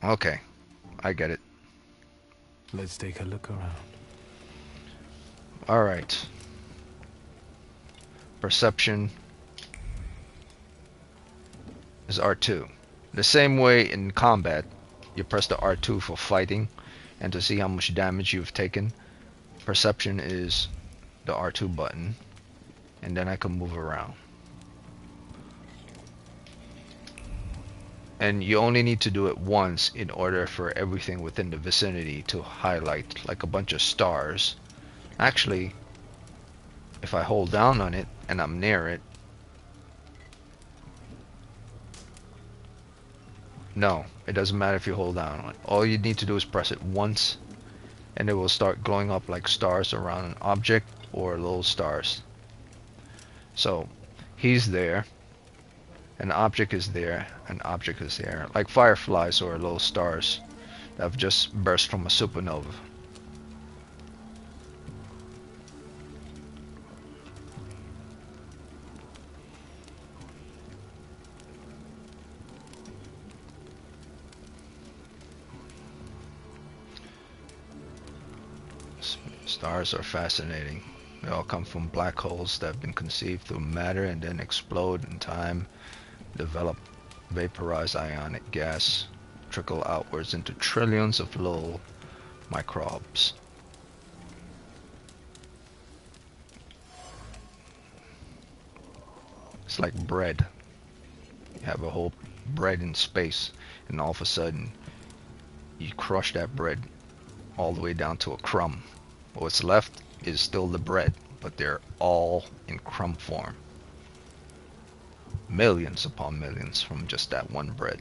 S1: Okay, I get it.
S3: Let's take a look around.
S1: Alright. Perception is R2. The same way in combat, you press the R2 for fighting and to see how much damage you've taken. Perception is the R2 button, and then I can move around. And you only need to do it once in order for everything within the vicinity to highlight like a bunch of stars. Actually, if I hold down on it and I'm near it, no, it doesn't matter if you hold down on it. All you need to do is press it once and it will start glowing up like stars around an object or little stars. So he's there, an object is there, an object is there, like fireflies or little stars that have just burst from a supernova. Stars are fascinating. They all come from black holes that have been conceived through matter and then explode in time, develop vaporized ionic gas, trickle outwards into trillions of little microbes. It's like bread. You have a whole bread in space, and all of a sudden you crush that bread all the way down to a crumb. What's left is still the bread, but they're all in crumb form. Millions upon millions from just that one bread.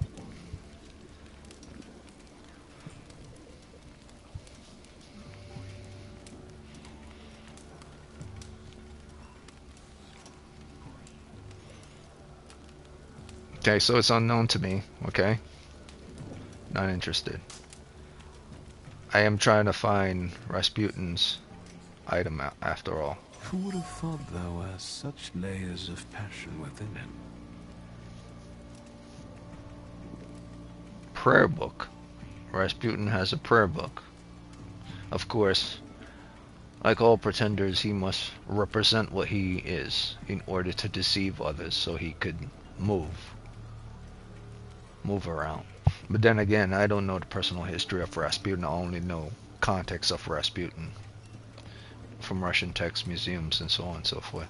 S1: Okay, so it's unknown to me, okay? Not interested. I am trying to find Rasputin's item after all.
S3: Who would have thought there were such layers of passion within him?
S1: Prayer book. Rasputin has a prayer book. Of course, like all pretenders, he must represent what he is in order to deceive others so he could move around. But then again, I don't know the personal history of Rasputin. I only know context of Rasputin from Russian text museums and so on and so forth.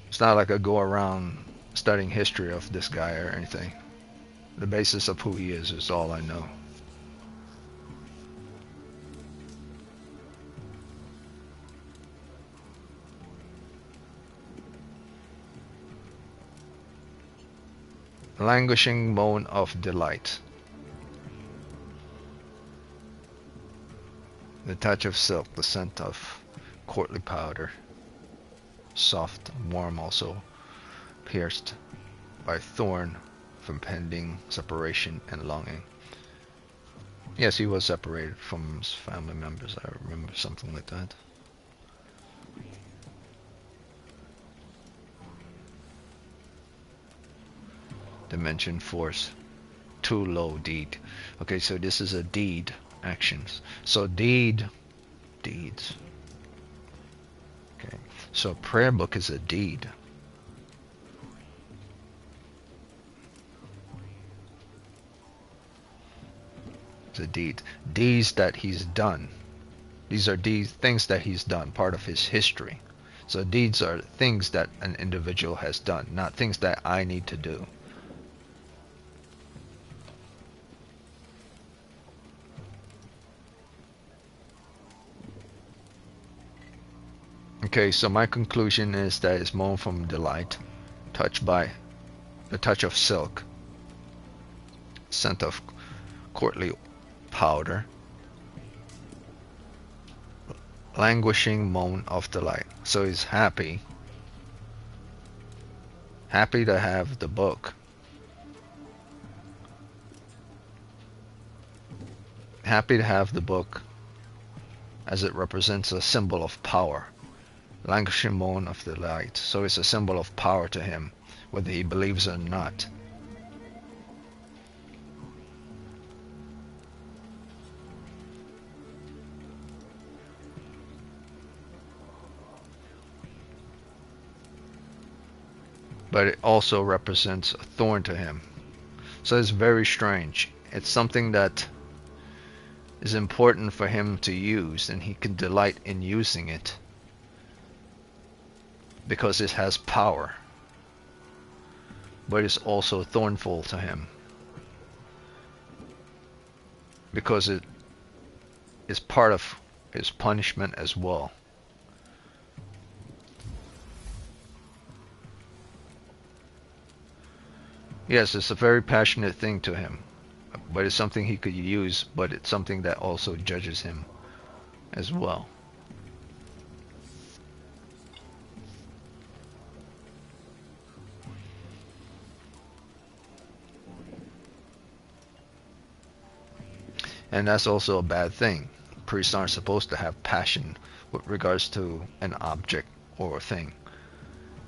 S1: It's not like I go around studying history of this guy or anything. The basis of who he is all I know. Languishing moan of delight. The touch of silk, the scent of courtly powder. Soft, warm, also pierced by thorn from pending separation and longing. Yes, he was separated from his family members. I remember something like that. Dimension force. Too low deed. Okay, so this is a deed. Actions. So deeds. Okay, so prayer book is a deed. It's a deed. Deeds that he's done. These are things that he's done, part of his history. So deeds are things that an individual has done, not things that I need to do. Okay, so my conclusion is that it's moan from delight, touched by the touch of silk, scent of courtly powder, languishing moan of delight. So he's happy. Happy to have the book. Happy to have the book as it represents a symbol of power. Languishing moan of delight. So it's a symbol of power to him, whether he believes it or not. But it also represents a thorn to him. So it's very strange. It's something that is important for him to use, and he can delight in using it because it has power. But it's also thornful to him because it is part of his punishment as well. Yes, it's a very passionate thing to him, but it's something he could use, but it's something that also judges him as well. And that's also a bad thing. Priests aren't supposed to have passion with regards to an object or a thing.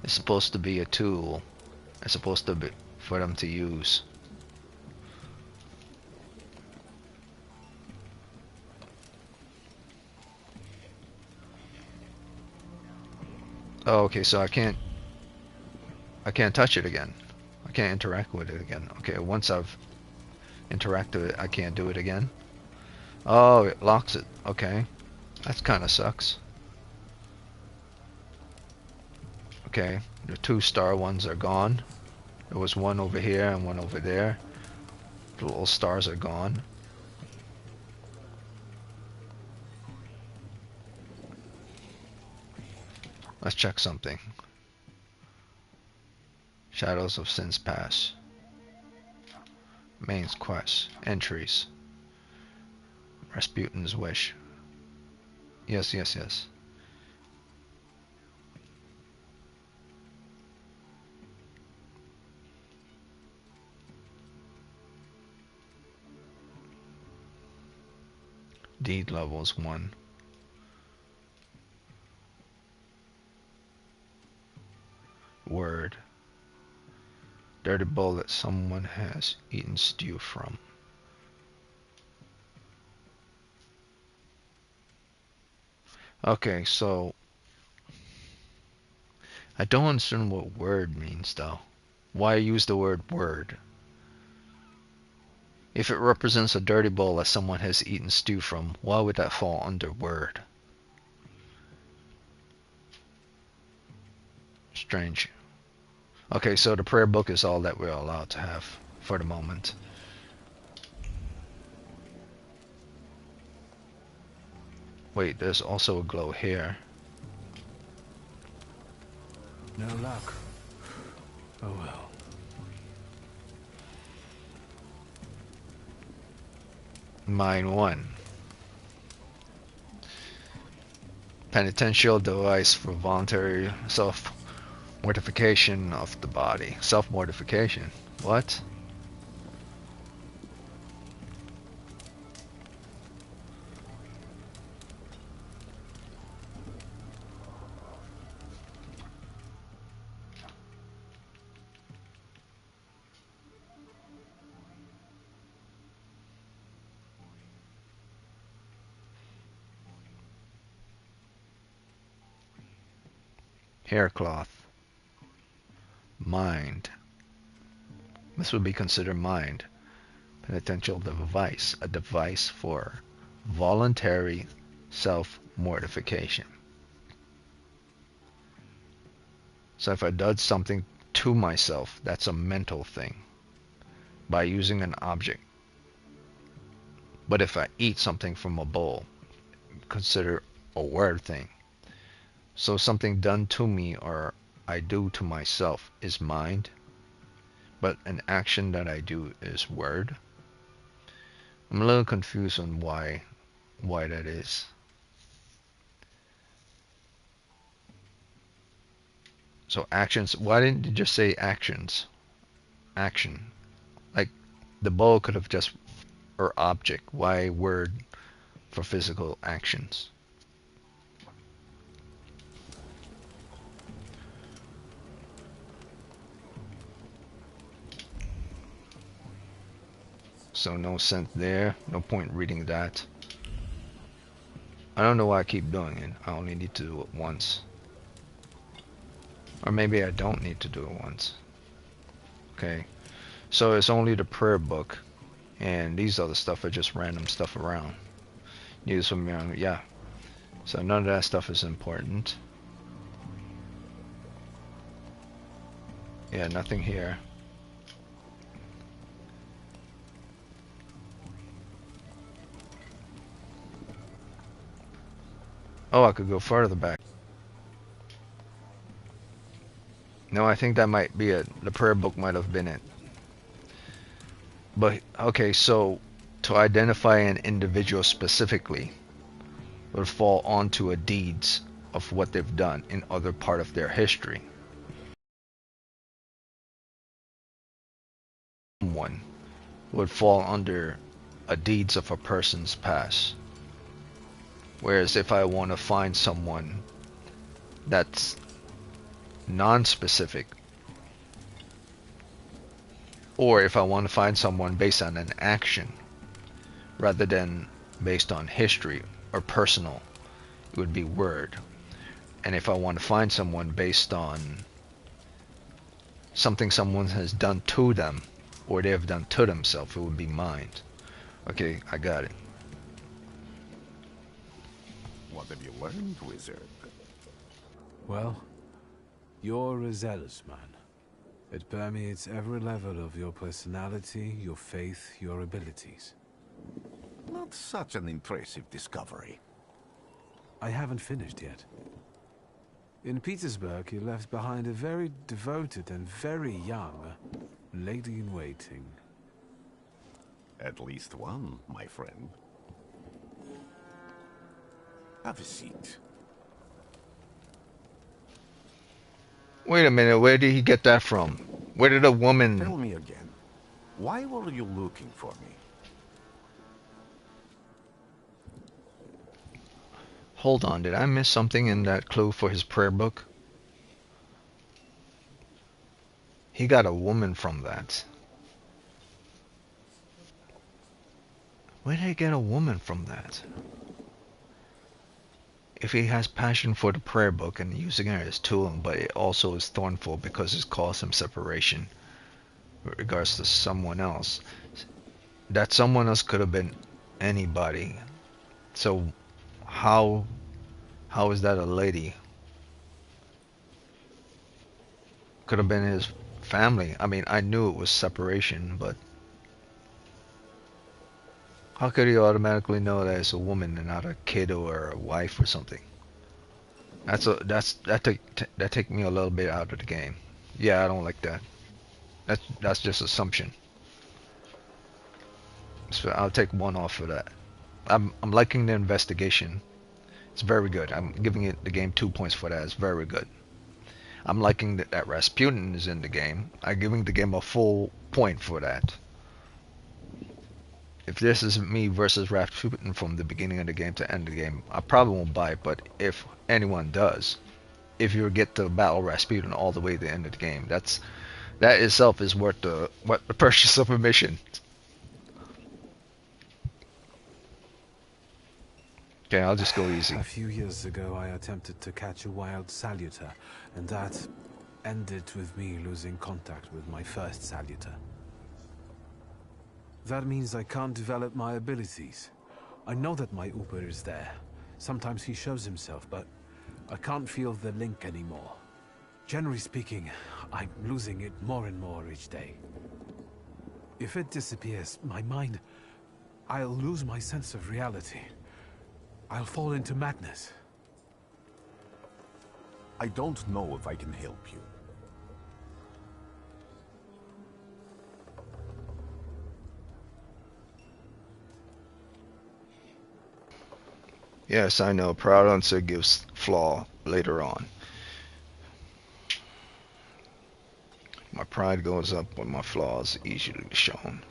S1: It's supposed to be a tool. It's supposed to be for them to use. Oh, okay, so I can't touch it again. I can't interact with it again. Okay, once I've interacted with it, I can't do it again. Oh, it locks it. Okay. That kind of sucks. Okay, the 2-star ones are gone. There was one over here and one over there. The little stars are gone. Let's check something. Shadows of Sin's Past. Main quest. Entries. Rasputin's Wish. Yes, yes, yes. Deed levels 1. Word. Dirty bowl that someone has eaten stew from. Okay, so I don't understand what word means though. Why use the word word? If it represents a dirty bowl that someone has eaten stew from, why would that fall under word? Strange. Okay, so the prayer book is all that we're allowed to have for the moment. Wait, there's also a glow here.
S3: No luck. Oh well.
S1: Mine 1. Penitential device for voluntary self-mortification of the body. Self-mortification? What? Haircloth. Mind. This would be considered mind. Penitential device. A device for voluntary self-mortification. So if I did something to myself, that's a mental thing. By using an object. But if I eat something from a bowl, consider a word thing. So something done to me or I do to myself is mind, but an action that I do is word. I'm a little confused on why that is. So actions. Why didn't you just say actions? Action. Like the bow could have just or object. Why word for physical actions? So no sense there. No point reading that. I don't know why I keep doing it. I only need to do it once. Or maybe I don't need to do it once. Okay. So it's only the prayer book. And these other stuff are just random stuff around. Need some, yeah. So none of that stuff is important. Yeah, nothing here. Oh, I could go further back. No, I think that might be it. The prayer book might have been it. But, okay, so to identify an individual specifically would fall onto a deeds of what they've done in other part of their history. One would fall under a deeds of a person's past. Whereas if I want to find someone that's non-specific, or if I want to find someone based on an action rather than based on history or personal, it would be word. And if I want to find someone based on something someone has done to them or they have done to themselves, it would be mind. Okay, I got it.
S8: What have you learned, wizard?
S3: Well, you're a zealous man. It permeates every level of your personality, your faith, your abilities.
S8: Not such an impressive discovery.
S3: I haven't finished yet. In Petersburg, you left behind a very devoted and very young lady-in-waiting.
S8: At least one, my friend. Have a seat.
S1: Wait a minute, where did he get that from? Where did a
S8: Tell
S1: woman...
S8: me again. Why were you looking for me?
S1: Hold on, did I miss something in that clue for his prayer book? He got a woman from that. Where did he get a woman from that? If he has passion for the prayer book and using it as tool, but it also is thornful because it caused him separation with regards to someone else. That someone else could have been anybody. So how is that a lady? Could have been his family. I mean, I knew it was separation, but how could he automatically know that it's a woman and not a kid or a wife or something? That take me a little bit out of the game. Yeah, I don't like that. That's just assumption. So I'll take one off for that. I'm liking the investigation. It's very good. I'm giving it the game 2 points for that. It's very good. I'm liking that Rasputin is in the game. I'm giving the game a full point for that. If this is me versus Rasputin from the beginning of the game to end of the game, I probably won't buy it, but if anyone does, if you get to battle Rasputin all the way to the end of the game, that itself is worth the purchase of admission. Okay, I'll just go easy.
S3: A few years ago, I attempted to catch a wild saluter, and that ended with me losing contact with my first saluter. That means I can't develop my abilities. I know that my Uber is there. Sometimes he shows himself, but I can't feel the link anymore. Generally speaking, I'm losing it more and more each day. If it disappears, my mind... I'll lose my sense of reality. I'll fall into madness.
S8: I don't know if I can help you.
S1: Yes, I know. Proud answer gives flaw later on. My pride goes up when my flaws are easily shown.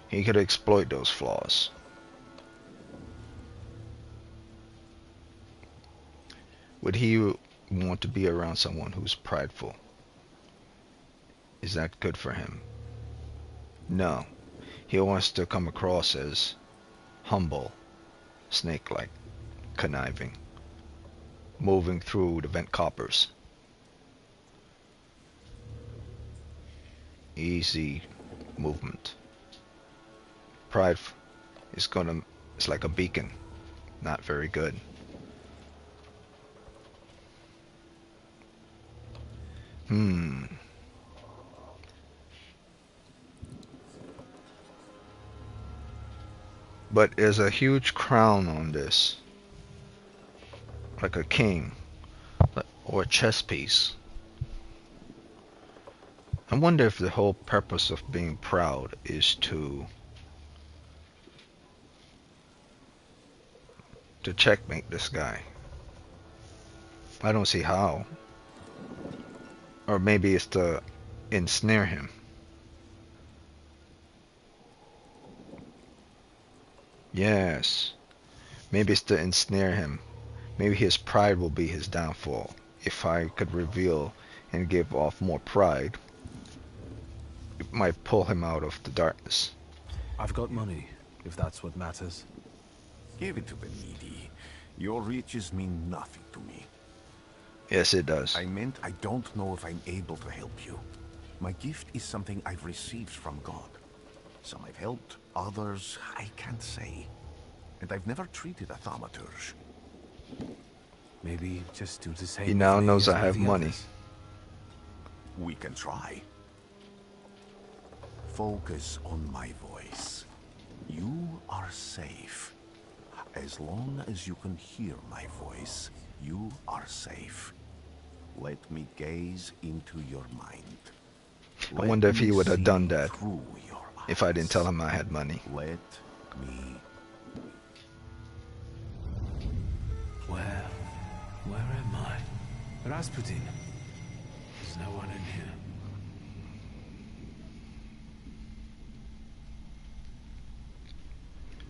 S1: He could exploit those flaws. Would he want to be around someone who's prideful? Is that good for him? No. He wants to come across as humble, snake-like, conniving, moving through the vent coppers. Easy movement. Pride it's like a beacon. Not very good. But there's a huge crown on this. Like a king. Or a chess piece. I wonder if the whole purpose of being proud is to checkmate this guy. I don't see how. Or maybe it's to ensnare him. Yes. Maybe it's to ensnare him. Maybe his pride will be his downfall. If I could reveal and give off more pride, it might pull him out of the darkness.
S9: I've got money, if that's what matters.
S8: Give it to the needy. Your riches mean nothing to me.
S1: Yes, it does.
S8: I meant I don't know if I'm able to help you. My gift is something I've received from God. Some I've helped, others I can't say. And I've never treated a Thaumaturge.
S9: Maybe just do the same.
S1: He now knows I have money.
S8: We can try. Focus on my voice. You are safe. As long as you can hear my voice, you are safe. Let me gaze into your mind.
S1: I wonder if he would have done that
S8: through your
S1: if I didn't
S8: eyes.
S1: tell him I had money.
S8: Let me.
S9: Where am I? Rasputin. There's no one in here.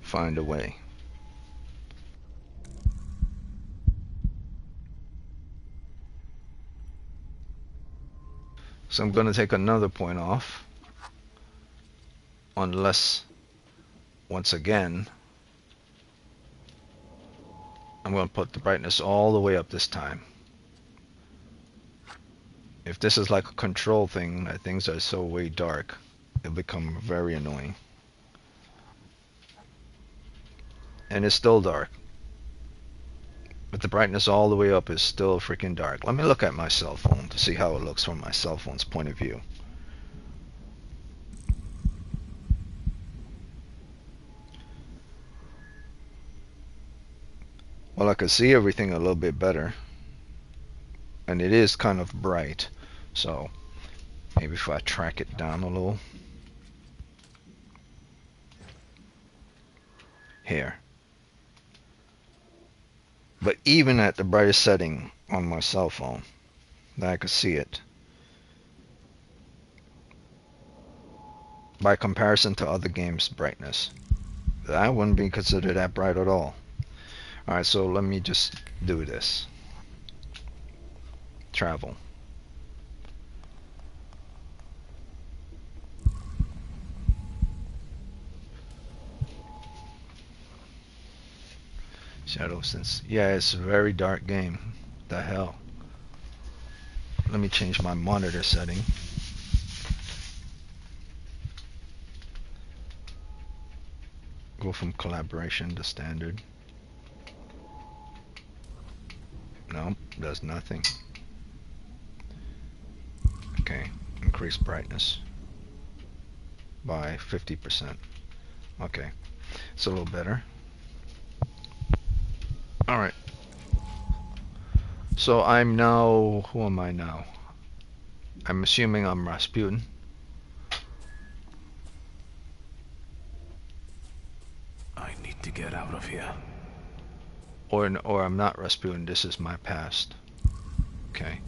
S1: Find a way. So I'm going to take another point off. Unless, once again, I'm going to put the brightness all the way up this time. If this is like a control thing, that things are so way dark, it'll become very annoying. And it's still dark. But the brightness all the way up is still freaking dark. Let me look at my cell phone to see how it looks from my cell phone's point of view. Well, I can see everything a little bit better. And it is kind of bright. So, maybe if I track it down a little. Here. But even at the brightest setting on my cell phone, that I could see it. By comparison to other games' brightness, that wouldn't be considered that bright at all. Alright, so let me just do this. Travel. Shadow Sense. Yeah, it's a very dark game. The hell. Let me change my monitor setting. Go from collaboration to standard. Nope, does nothing. Okay, increase brightness by 50%. Okay, it's a little better. Alright. So I'm now... Who am I now? I'm assuming I'm Rasputin.
S9: I need to get out of here.
S1: Or I'm not Rasputin, this is my past. Okay.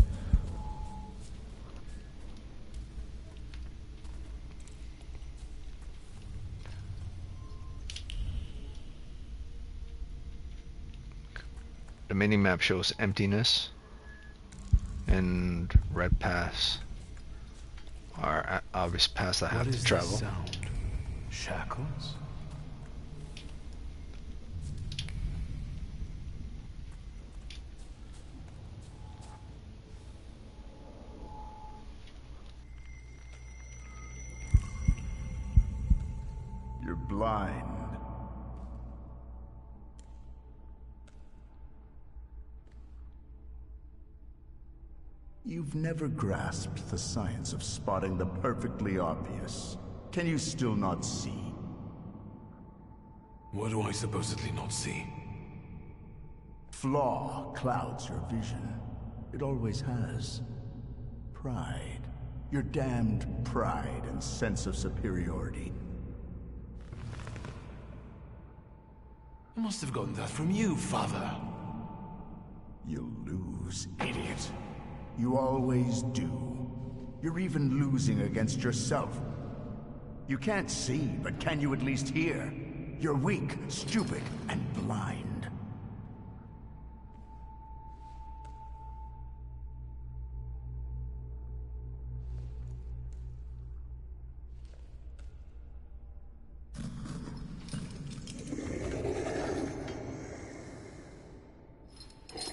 S1: the mini-map shows emptiness, and red paths are obvious paths I
S9: What
S1: have to
S9: is
S1: travel.
S9: this sound? Shackles?
S10: You're blind. You've never grasped the science of spotting the perfectly obvious. Can you still not see?
S9: What do I supposedly not see?
S10: Flaw clouds your vision. It always has. Pride. Your damned pride and sense of superiority.
S9: I must have gotten that from you, Father.
S10: You'll lose, idiot. You always do. You're even losing against yourself. You can't see, but can you at least hear? You're weak, stupid, and blind.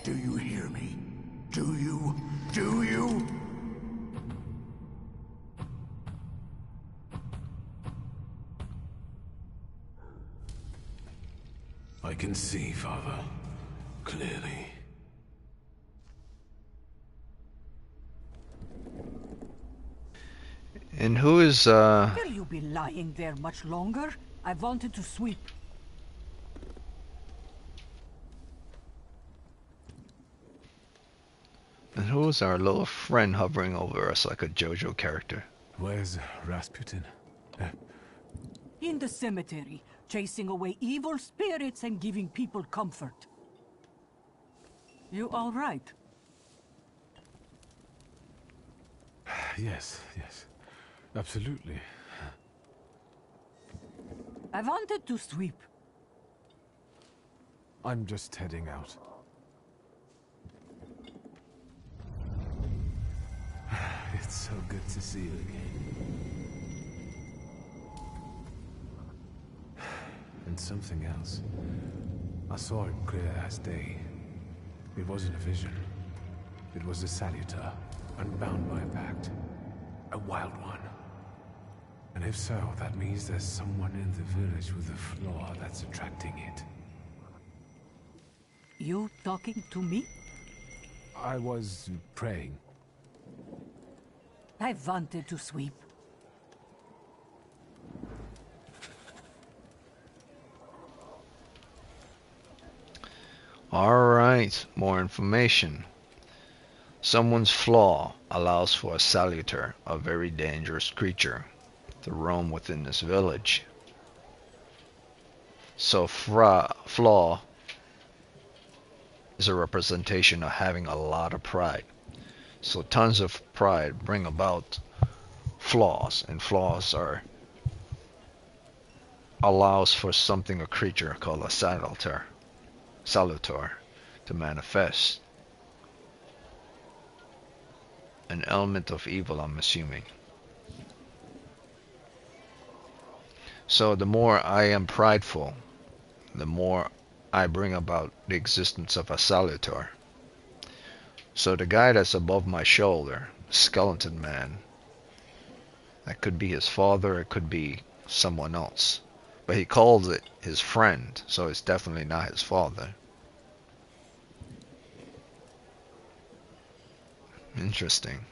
S10: Do you hear me? Do you? Do you?
S9: I can see, Father. Clearly.
S1: And who is
S11: Will you be lying there much longer? I wanted to sweep.
S1: our little friend hovering over us like a JoJo character?
S9: Where's Rasputin?
S11: In the cemetery, chasing away evil spirits and giving people comfort. You all right?
S9: Yes, yes. Absolutely.
S11: I wanted to sweep.
S9: I'm just heading out. It's so good to see you again. And something else. I saw it clear as day. It wasn't a vision. It was a salutar, unbound by a pact. A wild one. And if so, that means there's someone in the village with a flaw that's attracting it.
S11: You talking to me?
S9: I was praying.
S11: I wanted to sweep.
S1: Alright, more information. Someone's flaw allows for a salutar, a very dangerous creature, to roam within this village. So flaw is a representation of having a lot of pride. So tons of pride bring about flaws, and flaws are allows for something, a creature called a salutar to manifest. An element of evil, I'm assuming. So the more I am prideful, the more I bring about the existence of a salutar. So the guy that's above my shoulder, skeleton man, that could be his father, it could be someone else. But he calls it his friend, so it's definitely not his father. Interesting.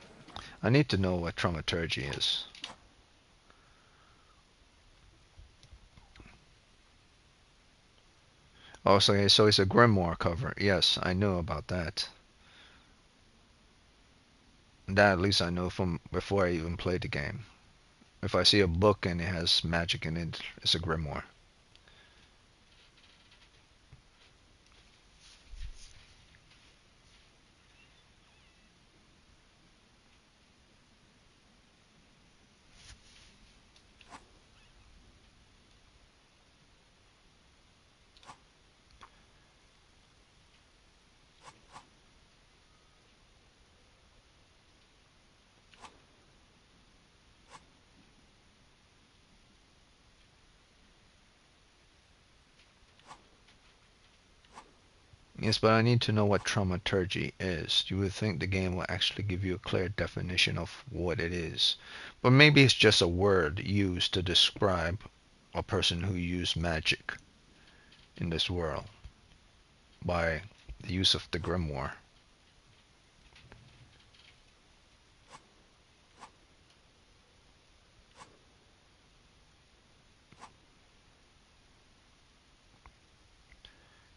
S1: I need to know what Thaumaturge is. Oh, so it's a grimoire cover. Yes, I knew about that. That at least I know from before I even played the game. If I see a book and it has magic in it, it's a grimoire. Yes, but I need to know what Thaumaturge is. You would think the game will actually give you a clear definition of what it is. But maybe it's just a word used to describe a person who used magic in this world by the use of the grimoire.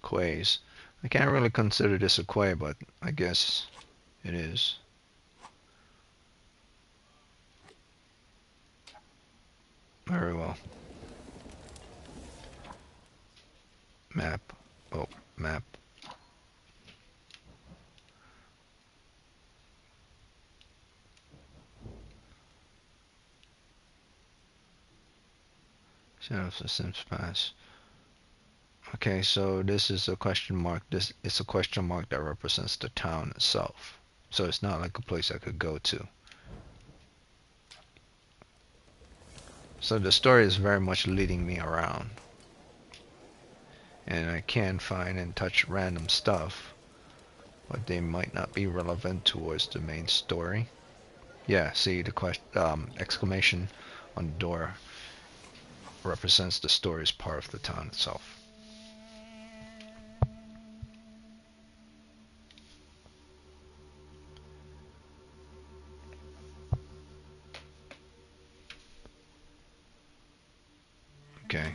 S1: Quays. I can't really consider this a quay, but I guess it is. Very well. Map. Oh, map. Shadow of the Sims Pass. Okay, so this is a question mark. This is a question mark that represents the town itself. So it's not like a place I could go to. So the story is very much leading me around. And I can find and touch random stuff, but they might not be relevant towards the main story. Yeah, see the exclamation on the door represents the story as part of the town itself. Okay.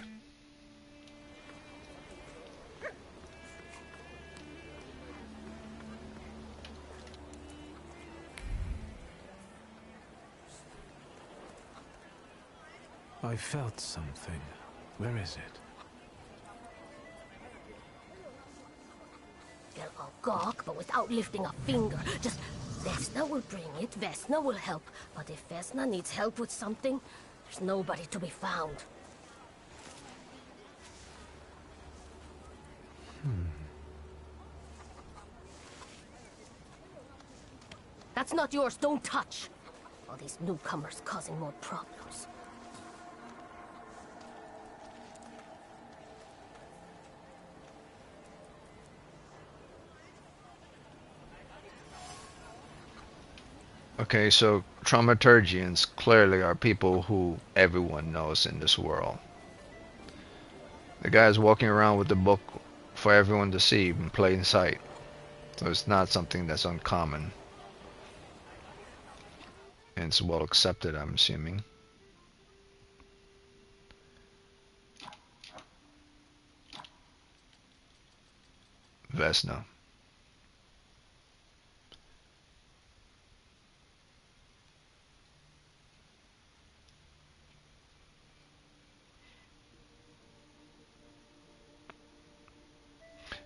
S9: I felt something. Where is it?
S12: They'll all gawk, but without lifting a finger. Just, Vesna will bring it, Vesna will help. But if Vesna needs help with something, there's nobody to be found. That's not yours, don't touch! All these newcomers causing more problems.
S1: Okay, so Thaumaturgians clearly are people who everyone knows in this world. The guy's walking around with the book for everyone to see in plain sight. So it's not something that's uncommon. And it's well accepted, I'm assuming. Vesna.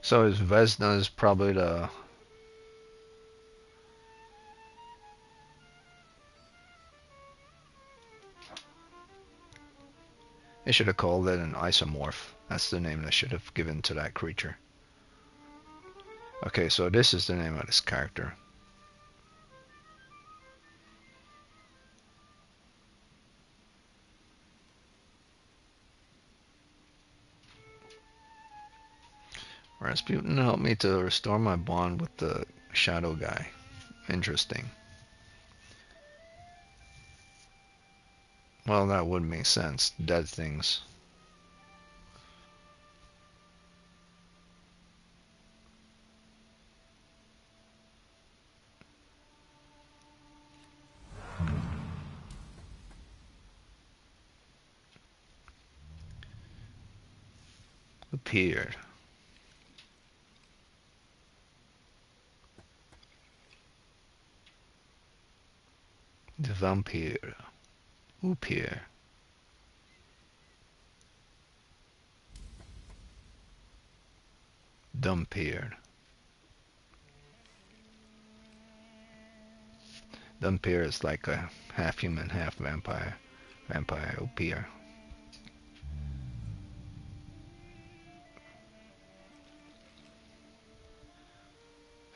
S1: So is Vesna is probably the they should have called it an isomorph. That's the name they should have given to that creature. Okay, so this is the name of this character. Rasputin helped me to restore my bond with the shadow guy. Interesting. Well, that would make sense. Dead things. Appeared. The vampire. Appear. Dumpbeard. Dumpbeard is like a half human, half vampire. Vampire Opier.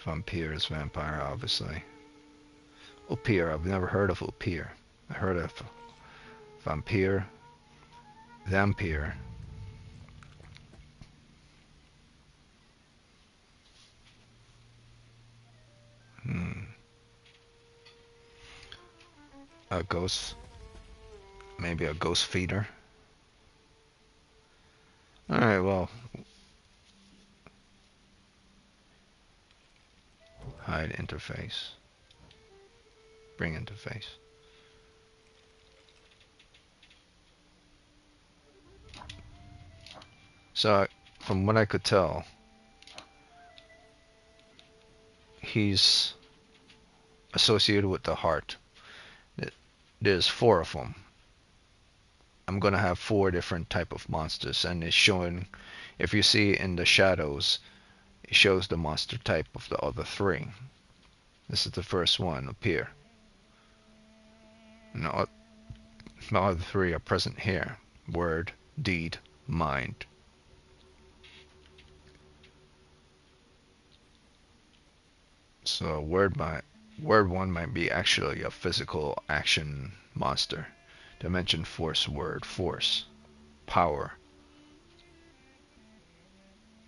S1: Vampire is vampire, obviously. Opier, I've never heard of Opier. I heard of vampire, vampire. A ghost, maybe a ghost feeder. Alright, well, hide interface, bring interface. So, from what I could tell, he's associated with the heart. There's 4 of them. I'm gonna have 4 different type of monsters, and it's showing, if you see in the shadows, it shows the monster type of the other 3. This is the first one up here. And the other 3 are present here. Word, deed, mind. So word 1 might be actually a physical action monster. Dimension force word, force, power,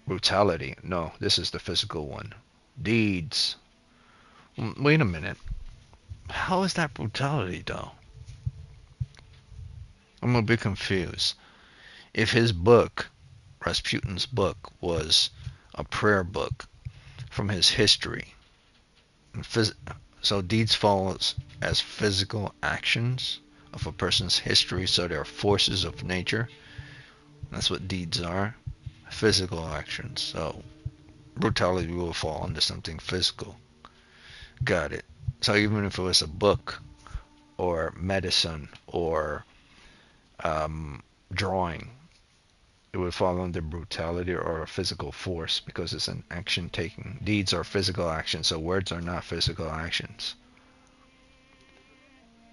S1: brutality. No, this is the physical one. Deeds. Wait a minute. How is that brutality though? I'm a bit confused. If his book, Rasputin's book, was a prayer book from his history, so deeds fall as physical actions of a person's history, so they are forces of nature. That's what deeds are, physical actions. So brutality will fall under something physical. Got it. So even if it was a book or medicine or drawing, it would fall under brutality or a physical force because it's an action taking. Deeds are physical actions, so words are not physical actions.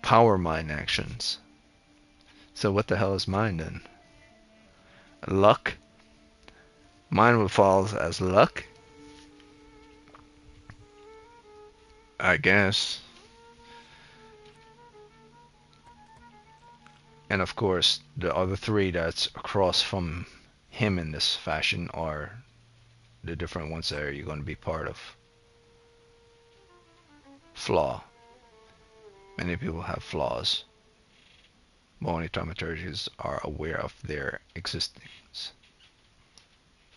S1: Power mind actions. So what the hell is mind then? Luck? Mind would fall as luck? I guess. And of course, the other 3 that's across from him in this fashion are the different ones that you're going to be part of. Flaw. Many people have flaws. But only thaumaturges are aware of their existence.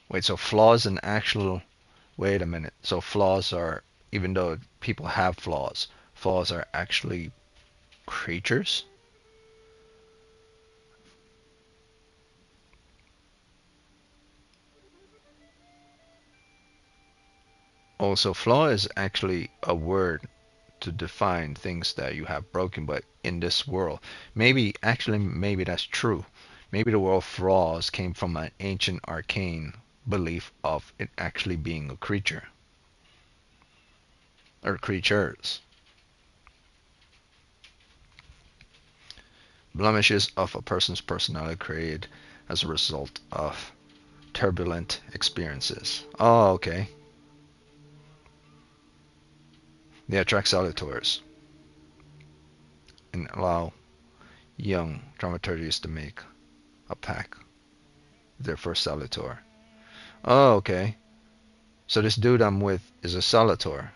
S1: Wait, so flaws and actual... Wait a minute. So flaws are, even though people have flaws are actually creatures? Also, flaw is actually a word to define things that you have broken, but in this world, maybe that's true. Maybe the word flaws came from an ancient arcane belief of it actually being a creature. Or creatures. Blemishes of a person's personality created as a result of turbulent experiences. Oh, okay. They attract salutors and allow young thaumaturges to make a pact with their first salutor. Oh, okay. So this dude I'm with is a salutor.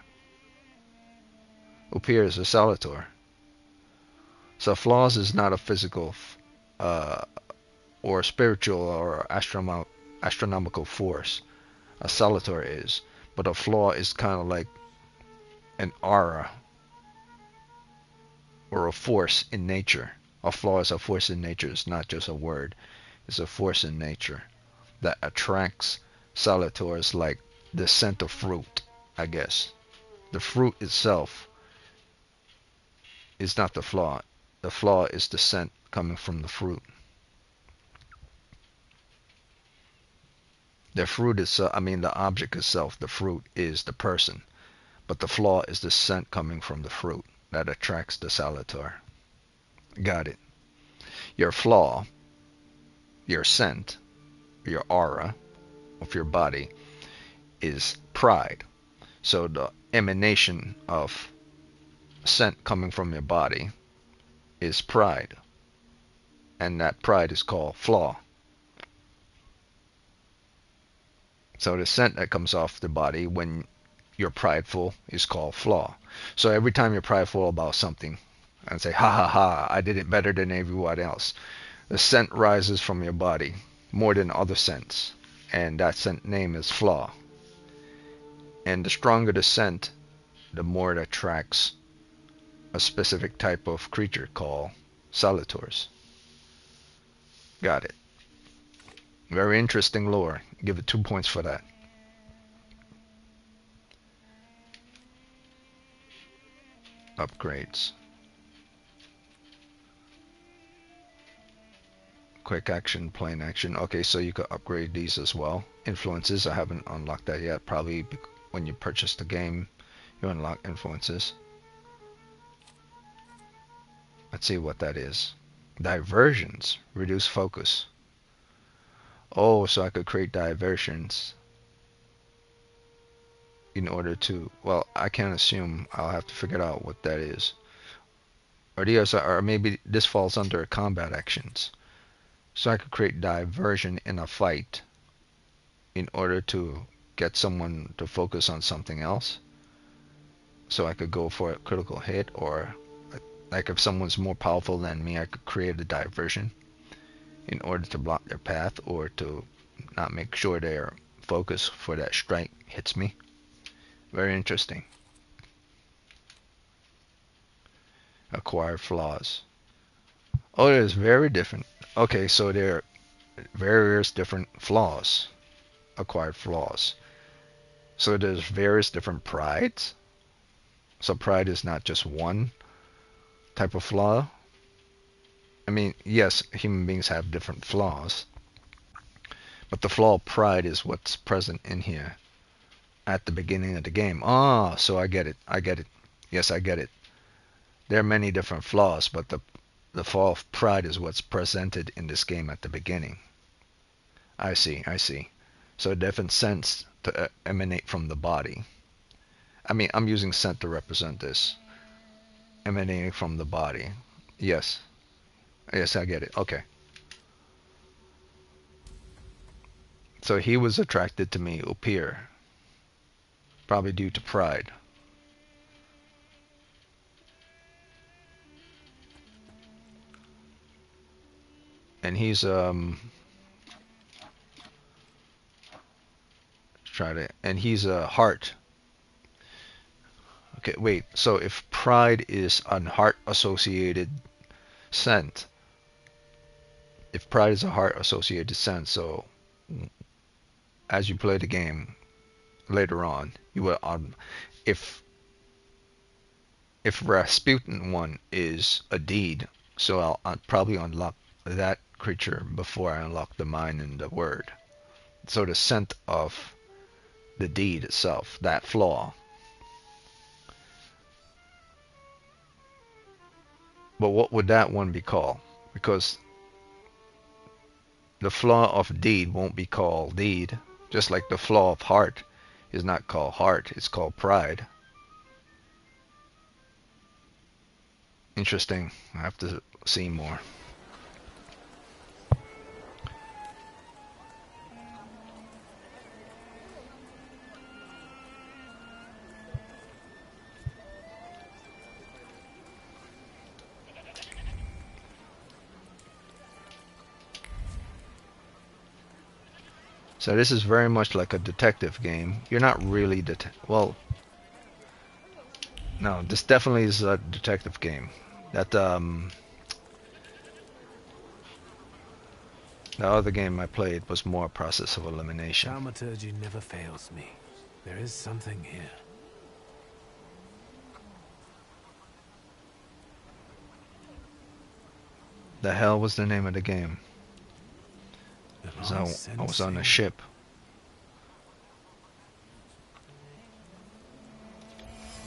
S1: Upir is a salutor. So flaws is not a physical or spiritual or astronomical force. A salutor is. But a flaw is kind of like an aura or a force in nature. A flaw is a force in nature. It's not just a word. It's a force in nature that attracts salutors, like the scent of fruit, I guess. The fruit itself is not the flaw. The flaw is the scent coming from the fruit. The fruit itself, the object itself, the fruit is the person. But the flaw is the scent coming from the fruit that attracts the salutor. Got it. Your flaw, your scent, your aura of your body is pride. So the emanation of scent coming from your body is pride. And that pride is called flaw. So the scent that comes off the body when you're prideful is called flaw. So every time you're prideful about something, and say, ha ha ha, I did it better than everyone else. The scent rises from your body more than other scents, and that scent name is flaw. And the stronger the scent, the more it attracts a specific type of creature called Salvatores. Got it. Very interesting lore. Give it 2 points for that. Upgrades. Quick action, plain action. Okay, so you could upgrade these as well. Influences, I haven't unlocked that yet. Probably when you purchase the game, you unlock influences. Let's see what that is. Diversions, reduce focus. Oh, so I could create diversions in order to, well, I can't assume. I'll have to figure out what that is. Or maybe this falls under combat actions. So I could create diversion in a fight in order to get someone to focus on something else. So I could go for a critical hit, or like if someone's more powerful than me, I could create a diversion in order to block their path or to not make sure their focus for that strike hits me. Very interesting. Acquired flaws. Oh, it is very different. Okay, so there are various different flaws. Acquired flaws. So there's various different prides. So pride is not just one type of flaw. I mean, yes, human beings have different flaws, but the flaw of pride is what's present in here at the beginning of the game. Ah, so I get it. I get it. Yes, I get it. There are many different flaws, but the flaw of pride is what's presented in this game at the beginning. I see, I see. So a different sense to emanate from the body. I mean, I'm using scent to represent this. Emanating from the body. Yes. Yes, I get it. Okay. So he was attracted to me, Upir. Probably due to pride. And he's he's a heart. Okay, wait. So if pride is an heart associated scent, if pride is a heart associated scent, so as you play the game later on, you will if Rasputin one is a deed, so I'll probably unlock that creature before I unlock the mind and the word. So the scent of the deed itself, that flaw. But what would that one be called? Because the flaw of deed won't be called deed, just like the flaw of heart is not called heart, it's called pride. Interesting. I have to see more. So this is very much like a detective game. You're not really well, no, this definitely is a detective game. That the other game I played was more a process of elimination.
S9: Thaumaturge never fails me. There is something here.
S1: The hell was the name of the game? So I was on a ship.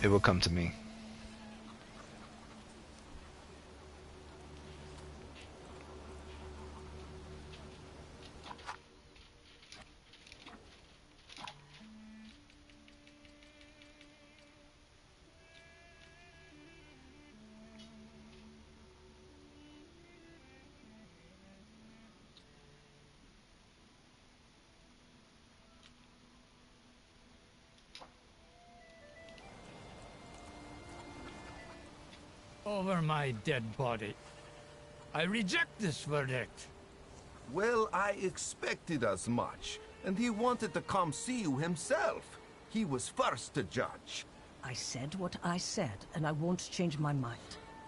S1: It will come to me.
S13: over my dead body. I reject this verdict.
S14: Well, I expected as much, and he wanted to come see you himself. He was first to judge.
S11: I said what I said, and I won't change my mind.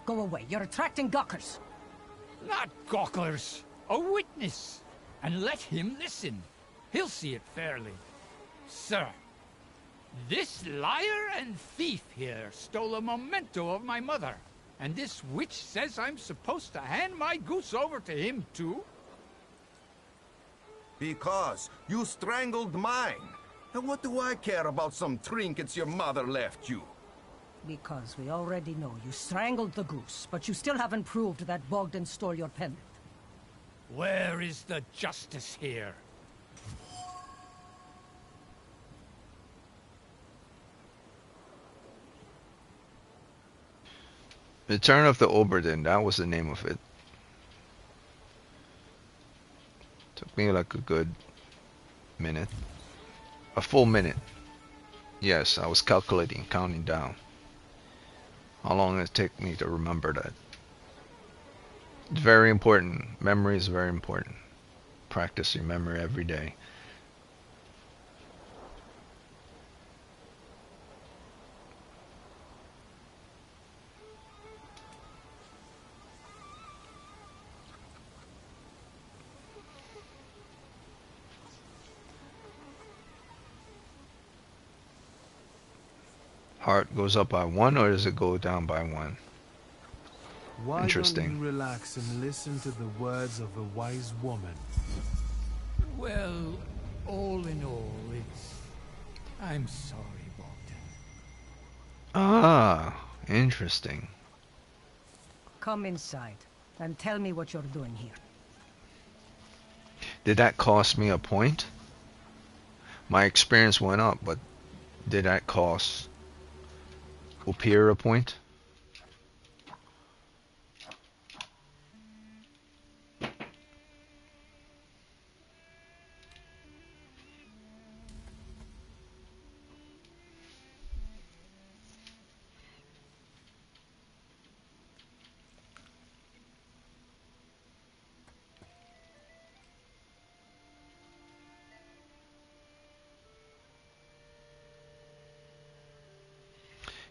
S11: Go away. You're attracting gawkers.
S13: Not gawkers. A witness. And let him listen. He'll see it fairly. Sir, this liar and thief here stole a memento of my mother. And this witch says I'm supposed to hand my goose over to him too?
S14: Because you strangled mine. And what do I care about some trinkets your mother left you?
S11: Because we already know you strangled the goose, but you still haven't proved that Bogdan stole your pendant.
S13: Where is the justice here?
S1: Return of the Oberdin, that was the name of it. Took me like a good minute. A full minute. Yes, I was calculating, counting down. How long it take me to remember that. It's very important. Memory is very important. Practice your memory every day. Heart goes up by 1, or does it go down by 1?
S9: Why
S1: Interesting.
S9: don't you relax and listen to the words of a wise woman?
S13: Well, all in all, it's... I'm sorry, Bogdan.
S1: Ah, interesting.
S11: Come inside and tell me what you're doing here.
S1: Did that cost me a point? My experience went up, but did that cost Upir a point?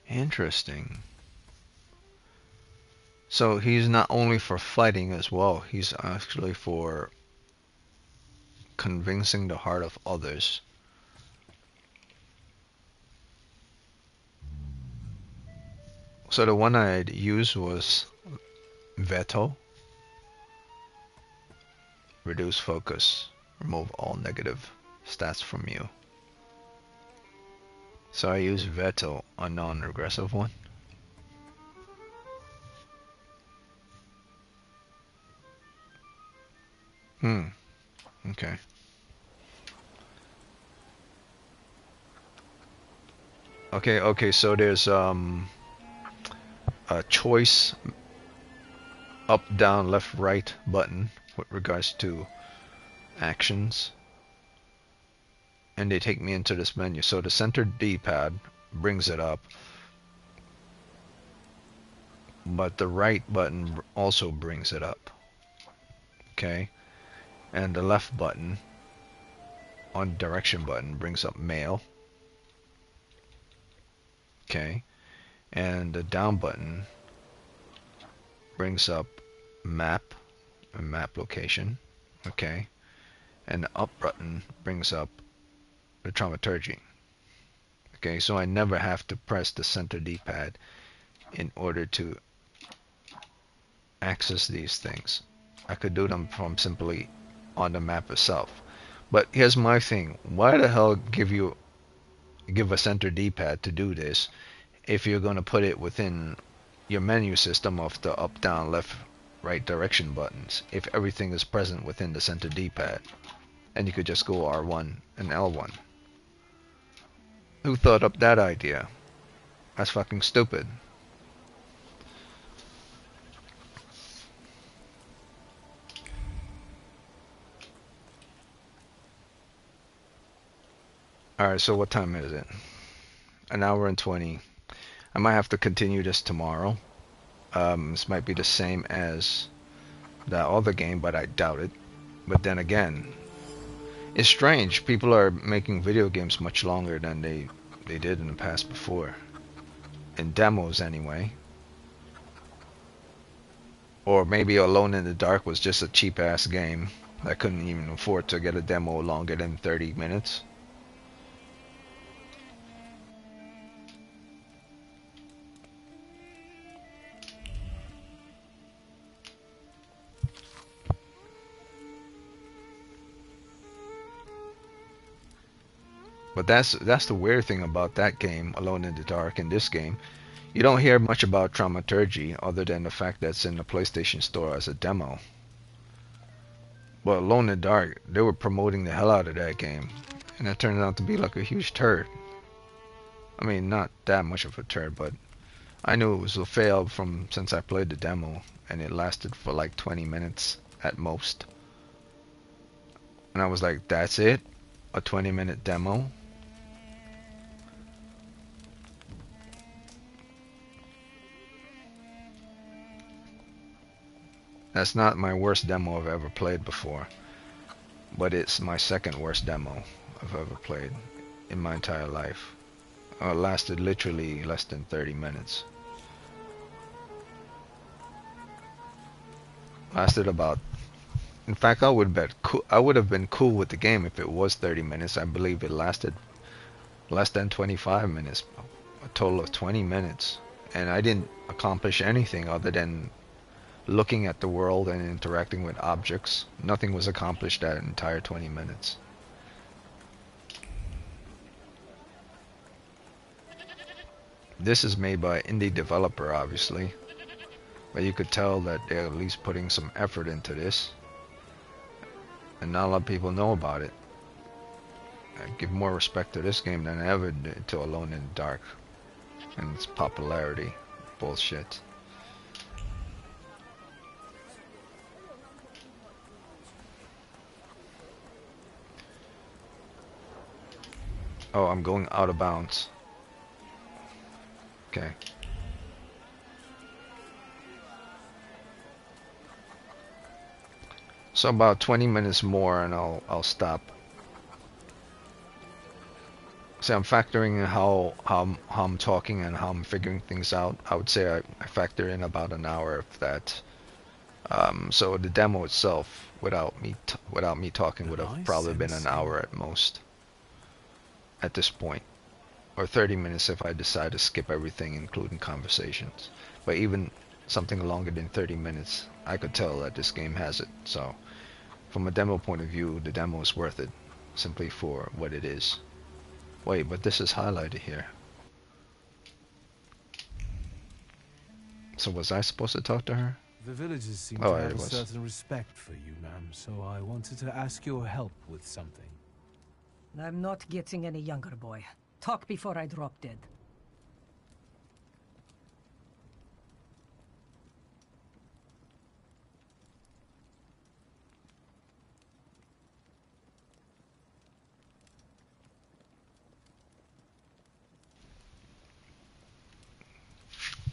S1: Interesting. So he's not only for fighting as well, he's actually for convincing the heart of others. So the one I'd used was Veto. Reduce focus. Remove all negative stats from you. So I use Veto, a non-regressive one. Okay. Okay, so there's a choice up, down, left, right button with regards to actions. And they take me into this menu. So the center D-pad brings it up. But the right button also brings it up. Okay. And the left button on direction button brings up mail. Okay. And the down button brings up map and map location. Okay. And the up button brings up the Thaumaturge. Okay, so I never have to press the center D-pad in order to access these things. I could do them from simply on the map itself. But here's my thing. Why the hell give a center D-pad to do this if you're going to put it within your menu system of the up, down, left, right direction buttons, if everything is present within the center D-pad? And you could just go R1 and L1. Who thought up that idea? That's fucking stupid. Alright, so what time is it? An hour and 20. I might have to continue this tomorrow. This might be the same as that other game, but I doubt it. But then again, it's strange. People are making video games much longer than they did in the past before. In demos anyway. Or maybe Alone in the Dark was just a cheap ass game that couldn't even afford to get a demo longer than 30 minutes. But that's the weird thing about that game, Alone in the Dark, in this game. You don't hear much about Thaumaturge other than the fact that it's in the PlayStation Store as a demo. But Alone in the Dark, they were promoting the hell out of that game. And it turned out to be like a huge turd. I mean, not that much of a turd, but I knew it was a fail since I played the demo. And it lasted for like 20 minutes at most. And I was like, that's it? A 20-minute demo? That's not my worst demo I've ever played before, but it's my second worst demo I've ever played in my entire life. It lasted literally less than 30 minutes. Lasted about... In fact, I would have been cool with the game if it was 30 minutes. I believe it lasted less than 25 minutes, a total of 20 minutes, and I didn't accomplish anything other than looking at the world and interacting with objects. Nothing was accomplished that entire 20 minutes. This is made by an indie developer, obviously, but you could tell that they're at least putting some effort into this, and not a lot of people know about it. I give more respect to this game than I ever did to Alone in the Dark and its popularity. Bullshit. Oh, I'm going out of bounds. Okay. So about 20 minutes more and I'll stop. So I'm factoring in how I'm talking and how I'm figuring things out. I would say I factor in about an hour of that. So the demo itself, without me talking, would have probably been an hour at most. At this point, or 30 minutes if I decide to skip everything, including conversations. But even something longer than 30 minutes, I could tell that this game has it. So, from a demo point of view, the demo is worth it, simply for what it is. Wait, but this is highlighted here. So was I supposed to talk to her?
S9: The villagers seem
S1: Oh,
S9: to have
S1: it
S9: a
S1: was.
S9: certain respect for you, ma'am, so I wanted to ask your help with something.
S11: I'm not getting any younger, boy. Talk before I drop dead.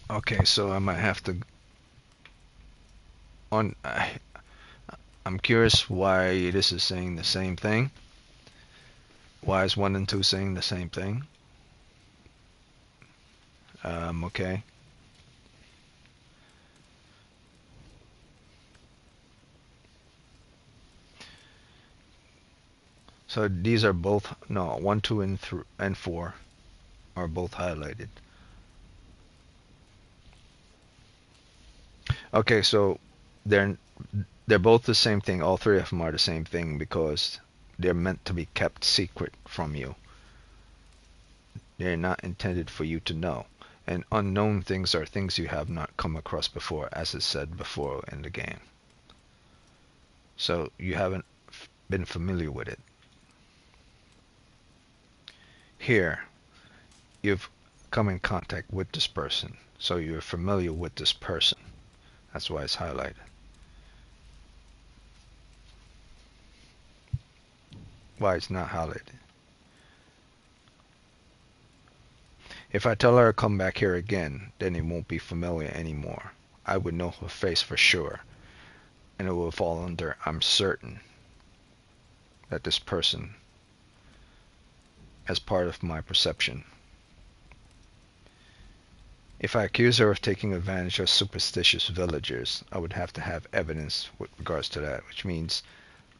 S1: Okay, so I might have to... I'm curious why this is saying the same thing. Why is 1 and 2 saying the same thing? Okay. So these are both, no, 1, 2, and 4 are both highlighted. Okay, so they're both the same thing. All three of them are the same thing because they're meant to be kept secret from you. They're not intended for you to know. And unknown things are things you have not come across before, as is said before in the game. So you haven't been familiar with it. Here, you've come in contact with this person, so you're familiar with this person. That's why it's highlighted. Why it's not highlighted. If I tell her to come back here again, then it won't be familiar anymore. I would know her face for sure. And it will fall under I'm certain that this person as part of my perception. If I accuse her of taking advantage of superstitious villagers, I would have to have evidence with regards to that, which means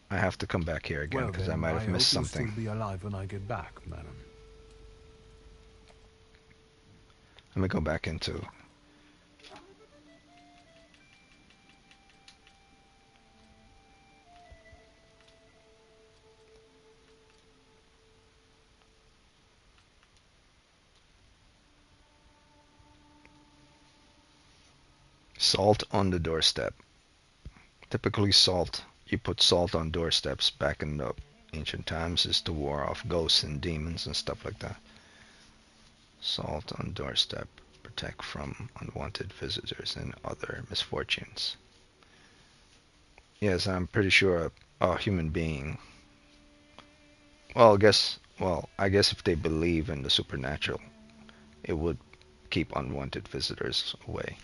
S1: I have to come back here again because I might have missed something.
S9: I hope you'll still be alive when I get back, madam.
S1: Let me go back into salt on the doorstep. Typically you put salt on doorsteps back in the ancient times is to ward off ghosts and demons and stuff like that. Salt on doorstep, protect from unwanted visitors and other misfortunes. Yes, I'm pretty sure a human being. Well, I guess if they believe in the supernatural, it would keep unwanted visitors away.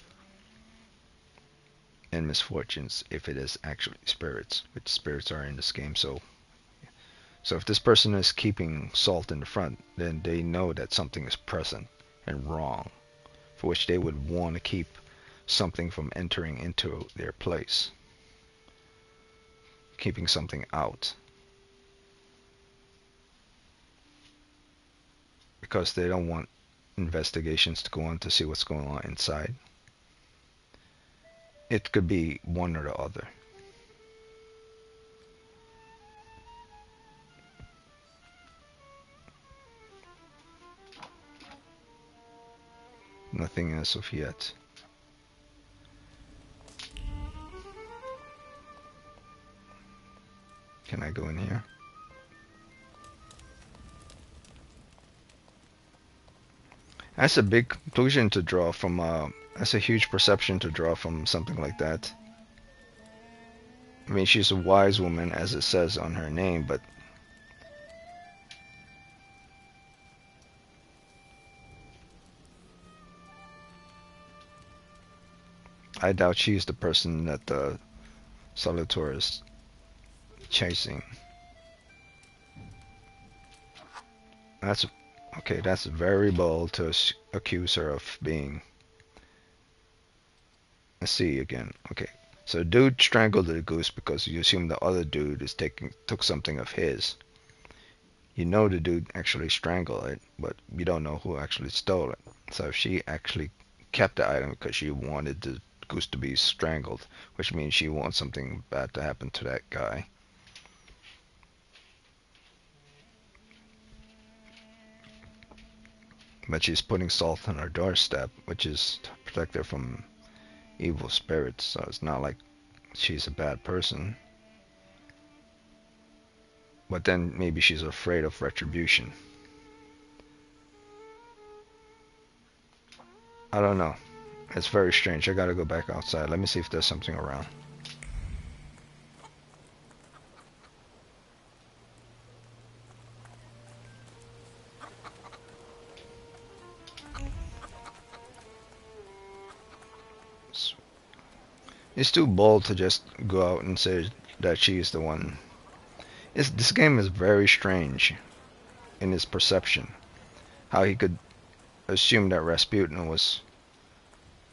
S1: And misfortunes if it is actually spirits, which spirits are in this game. So if this person is keeping salt in the front, then they know that something is present and wrong, for which they would want to keep something from entering into their place, keeping something out, because they don't want investigations to go on to see what's going on inside. It could be one or the other. Nothing as of yet. Can I go in here? That's a big conclusion to draw from, that's a huge perception to draw from something like that. I mean, she's a wise woman, as it says on her name, but I doubt she's the person that the Thaumaturge is chasing. That's okay. That's very bold to accuse her of being. Let's see again. Okay, so dude strangled the goose because you assume the other dude is took something of his. You know the dude actually strangled it, but you don't know who actually stole it. So if she actually kept the item because she wanted the goose to be strangled, which means she wants something bad to happen to that guy. But she's putting salt on her doorstep, which is to protect her from evil spirits, so it's not like she's a bad person. But then maybe she's afraid of retribution. I don't know. It's very strange. I gotta go back outside. Let me see if there's something around. It's too bold to just go out and say that she's the one. This game is very strange in his perception. How he could assume that Rasputin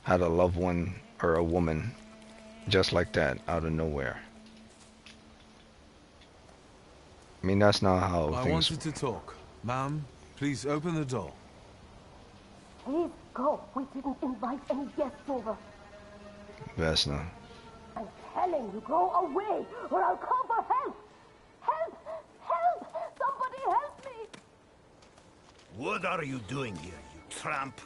S1: had a loved one or a woman just like that out of nowhere. I mean, that's not how
S9: I
S1: things...
S9: wanted to talk. Ma'am, please open the door.
S12: Please go. We didn't invite any guests over.
S1: Vesna.
S12: I'm telling you, go away, or I'll call for help. Help! Help! Somebody help me!
S10: What are you doing here, you tramp?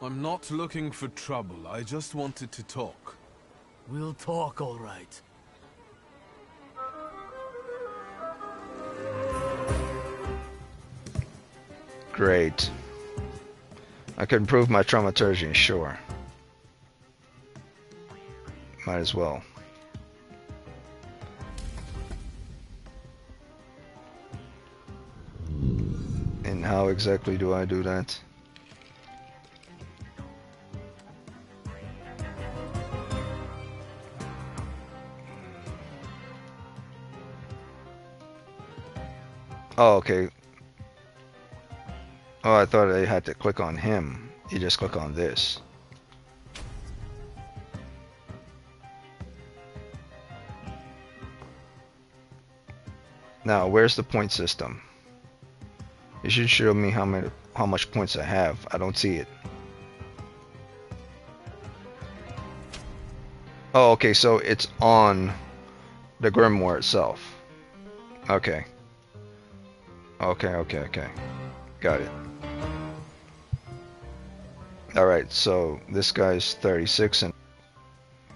S9: I'm not looking for trouble. I just wanted to talk.
S5: We'll talk, all right.
S1: Great. I could improve my Thaumaturge, sure. Might as well. And how exactly do I do that? Oh, okay. Oh, I thought I had to click on him. You just click on this. Now, where's the point system? It should show me how much points I have. I don't see it. Oh, okay, so it's on the grimoire itself. Okay. Okay. Got it. Alright, so this guy's 36 and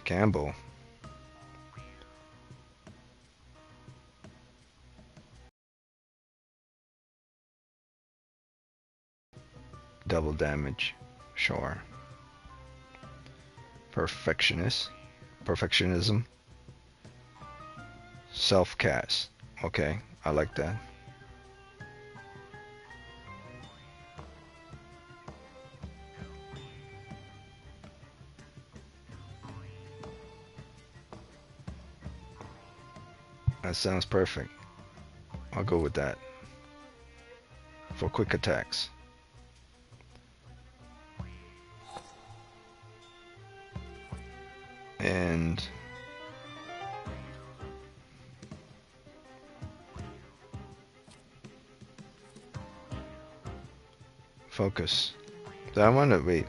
S1: Campbell. Double damage. Sure. Perfectionism. Self-cast. Okay, I like that. That sounds perfect. I'll go with that. For quick attacks. And focus. So I want to wait.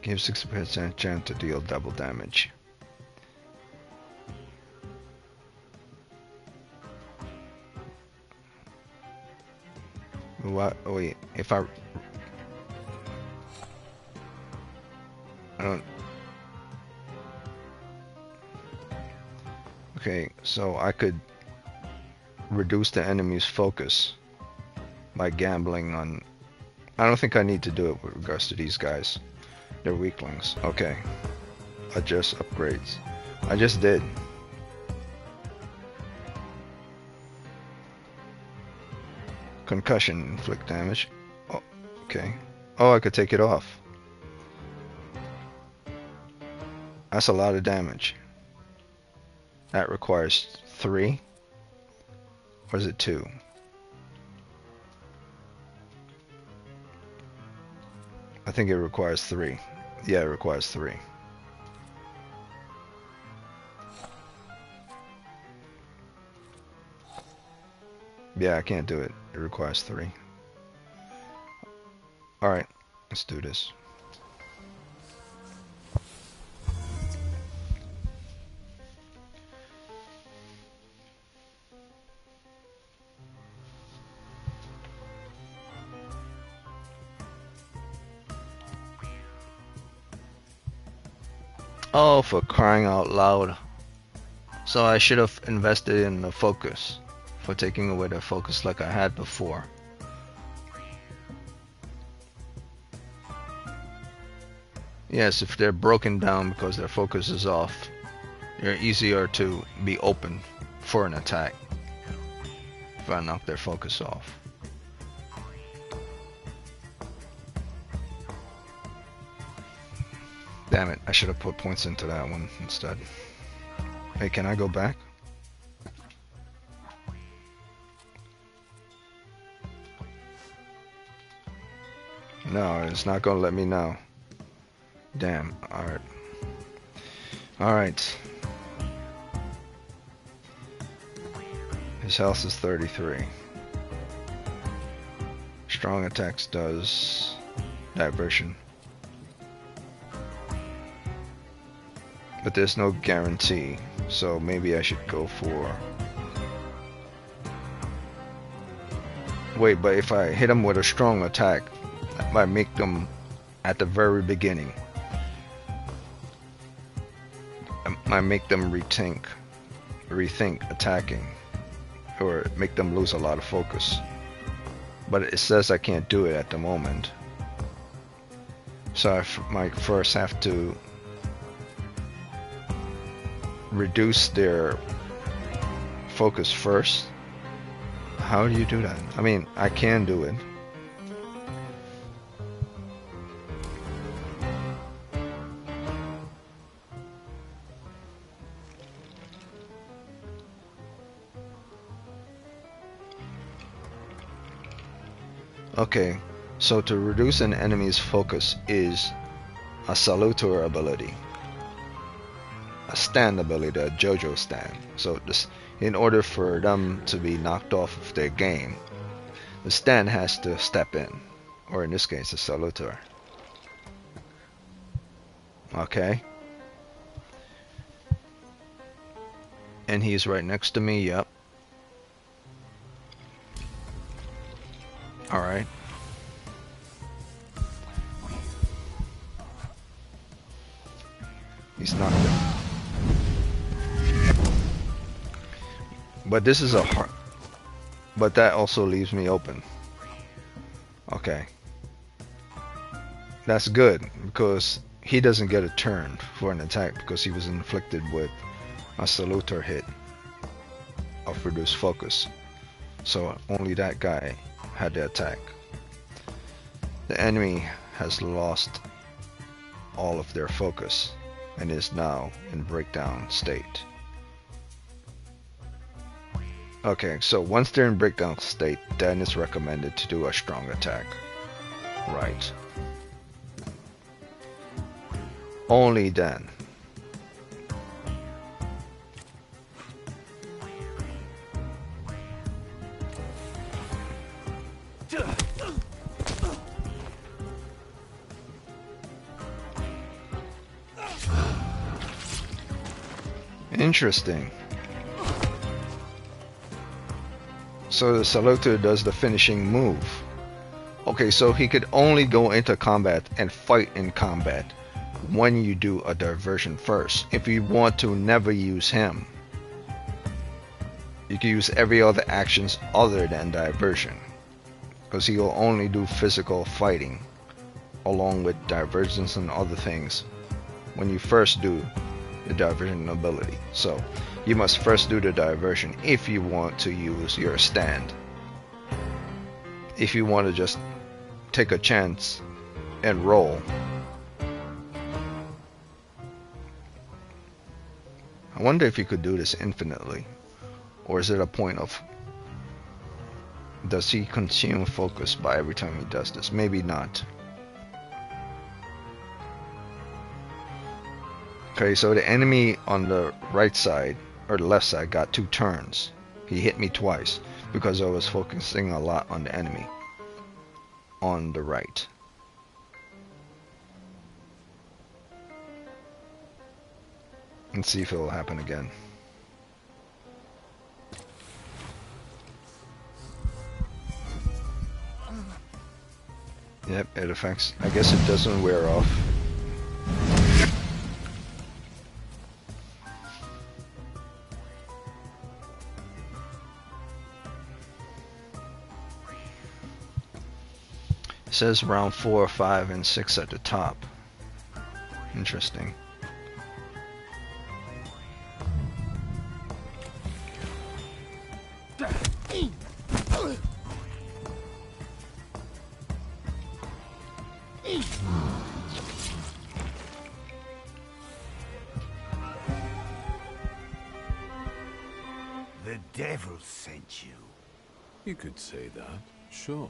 S1: Give 60% chance to deal double damage. What? Oh, wait. If I don't. Okay, so I could reduce the enemy's focus by gambling on. I don't think I need to do it with regards to these guys. They're weaklings. Okay. Adjust upgrades. I just did. Concussion, inflict damage. Oh, okay. Oh, I could take it off. That's a lot of damage. That requires 3. Or is it 2? I think it requires 3. Yeah, it requires 3. Yeah, I can't do it. It requires 3. Alright, let's do this. Oh, for crying out loud. So I should have invested in the focus. For taking away the focus like I had before. Yes, if they're broken down because their focus is off, they're easier to be open for an attack. If I knock their focus off. Damn it, I should have put points into that one instead. Hey, can I go back? No, it's not gonna let me know. Damn, alright. Alright. His health is 33. Strong attacks does diversion. But there's no guarantee, so maybe I should go for... Wait, but if I hit him with a strong attack, that might make them at the very beginning. It might make them rethink attacking, or make them lose a lot of focus. But it says I can't do it at the moment. So I might first have to reduce their focus first. How do you do that? I mean, I can do it. Okay, so to reduce an enemy's focus is a Salutor ability, a stand ability, a JoJo stand. So this, in order for them to be knocked off of their game, the stand has to step in, or in this case, the Salutor. Okay. And he's right next to me, yep. Alright. He's knocked out. But this is a hard... But that also leaves me open. Okay. That's good, because he doesn't get a turn for an attack because he was inflicted with a Salutor hit of reduced focus. So only that guy had the attack. The enemy has lost all of their focus and is now in breakdown state. Okay, so once they're in breakdown state, then it's recommended to do a strong attack. Right. Only then. Interesting. So the Salutor does the finishing move. Okay, so he could only go into combat and fight in combat when you do a diversion first. If you want to never use him, you can use every other actions other than diversion, because he will only do physical fighting along with divergence and other things when you first do the diversion ability. So you must first do the diversion if you want to use your stand. If you want to just take a chance and roll, I wonder if you could do this infinitely, or is it a point of, does he consume focus by every time he does this? Maybe not. Okay, so the enemy on the right side, or the left side, got 2 turns. He hit me twice because I was focusing a lot on the enemy on the right. Let's see if it will happen again. Yep, it affects. I guess it doesn't wear off. It says round 4, 5, and 6 at the top. Interesting.
S10: The devil sent you.
S9: You could say that, sure.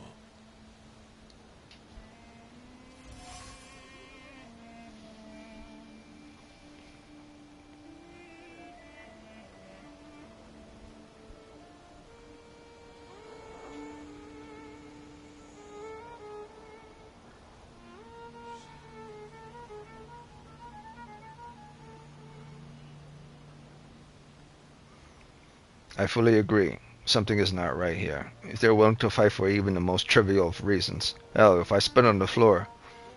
S1: I fully agree. Something is not right here. If they're willing to fight for even the most trivial of reasons, hell, if I spit on the floor,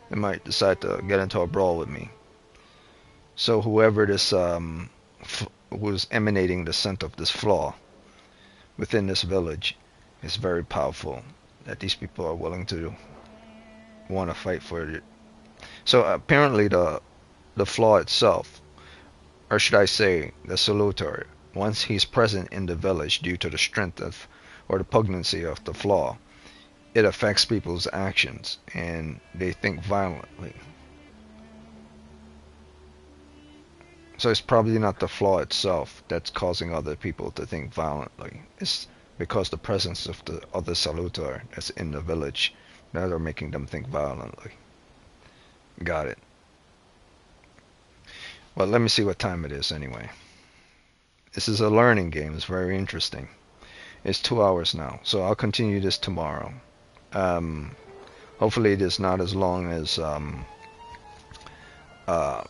S1: they might decide to get into a brawl with me. So whoever this who's emanating the scent of this flaw within this village is very powerful. That these people are willing to want to fight for it. So apparently the flaw itself, or should I say the Salutor, once he's present in the village due to the strength of, or the pugnancy of the flaw, it affects people's actions and they think violently. So it's probably not the flaw itself that's causing other people to think violently. It's because the presence of the other Salutor that's in the village that are making them think violently. Got it. Well, let me see what time it is anyway. This is a learning game. It's very interesting. It's 2 hours now, so I'll continue this tomorrow. Hopefully it is not as long as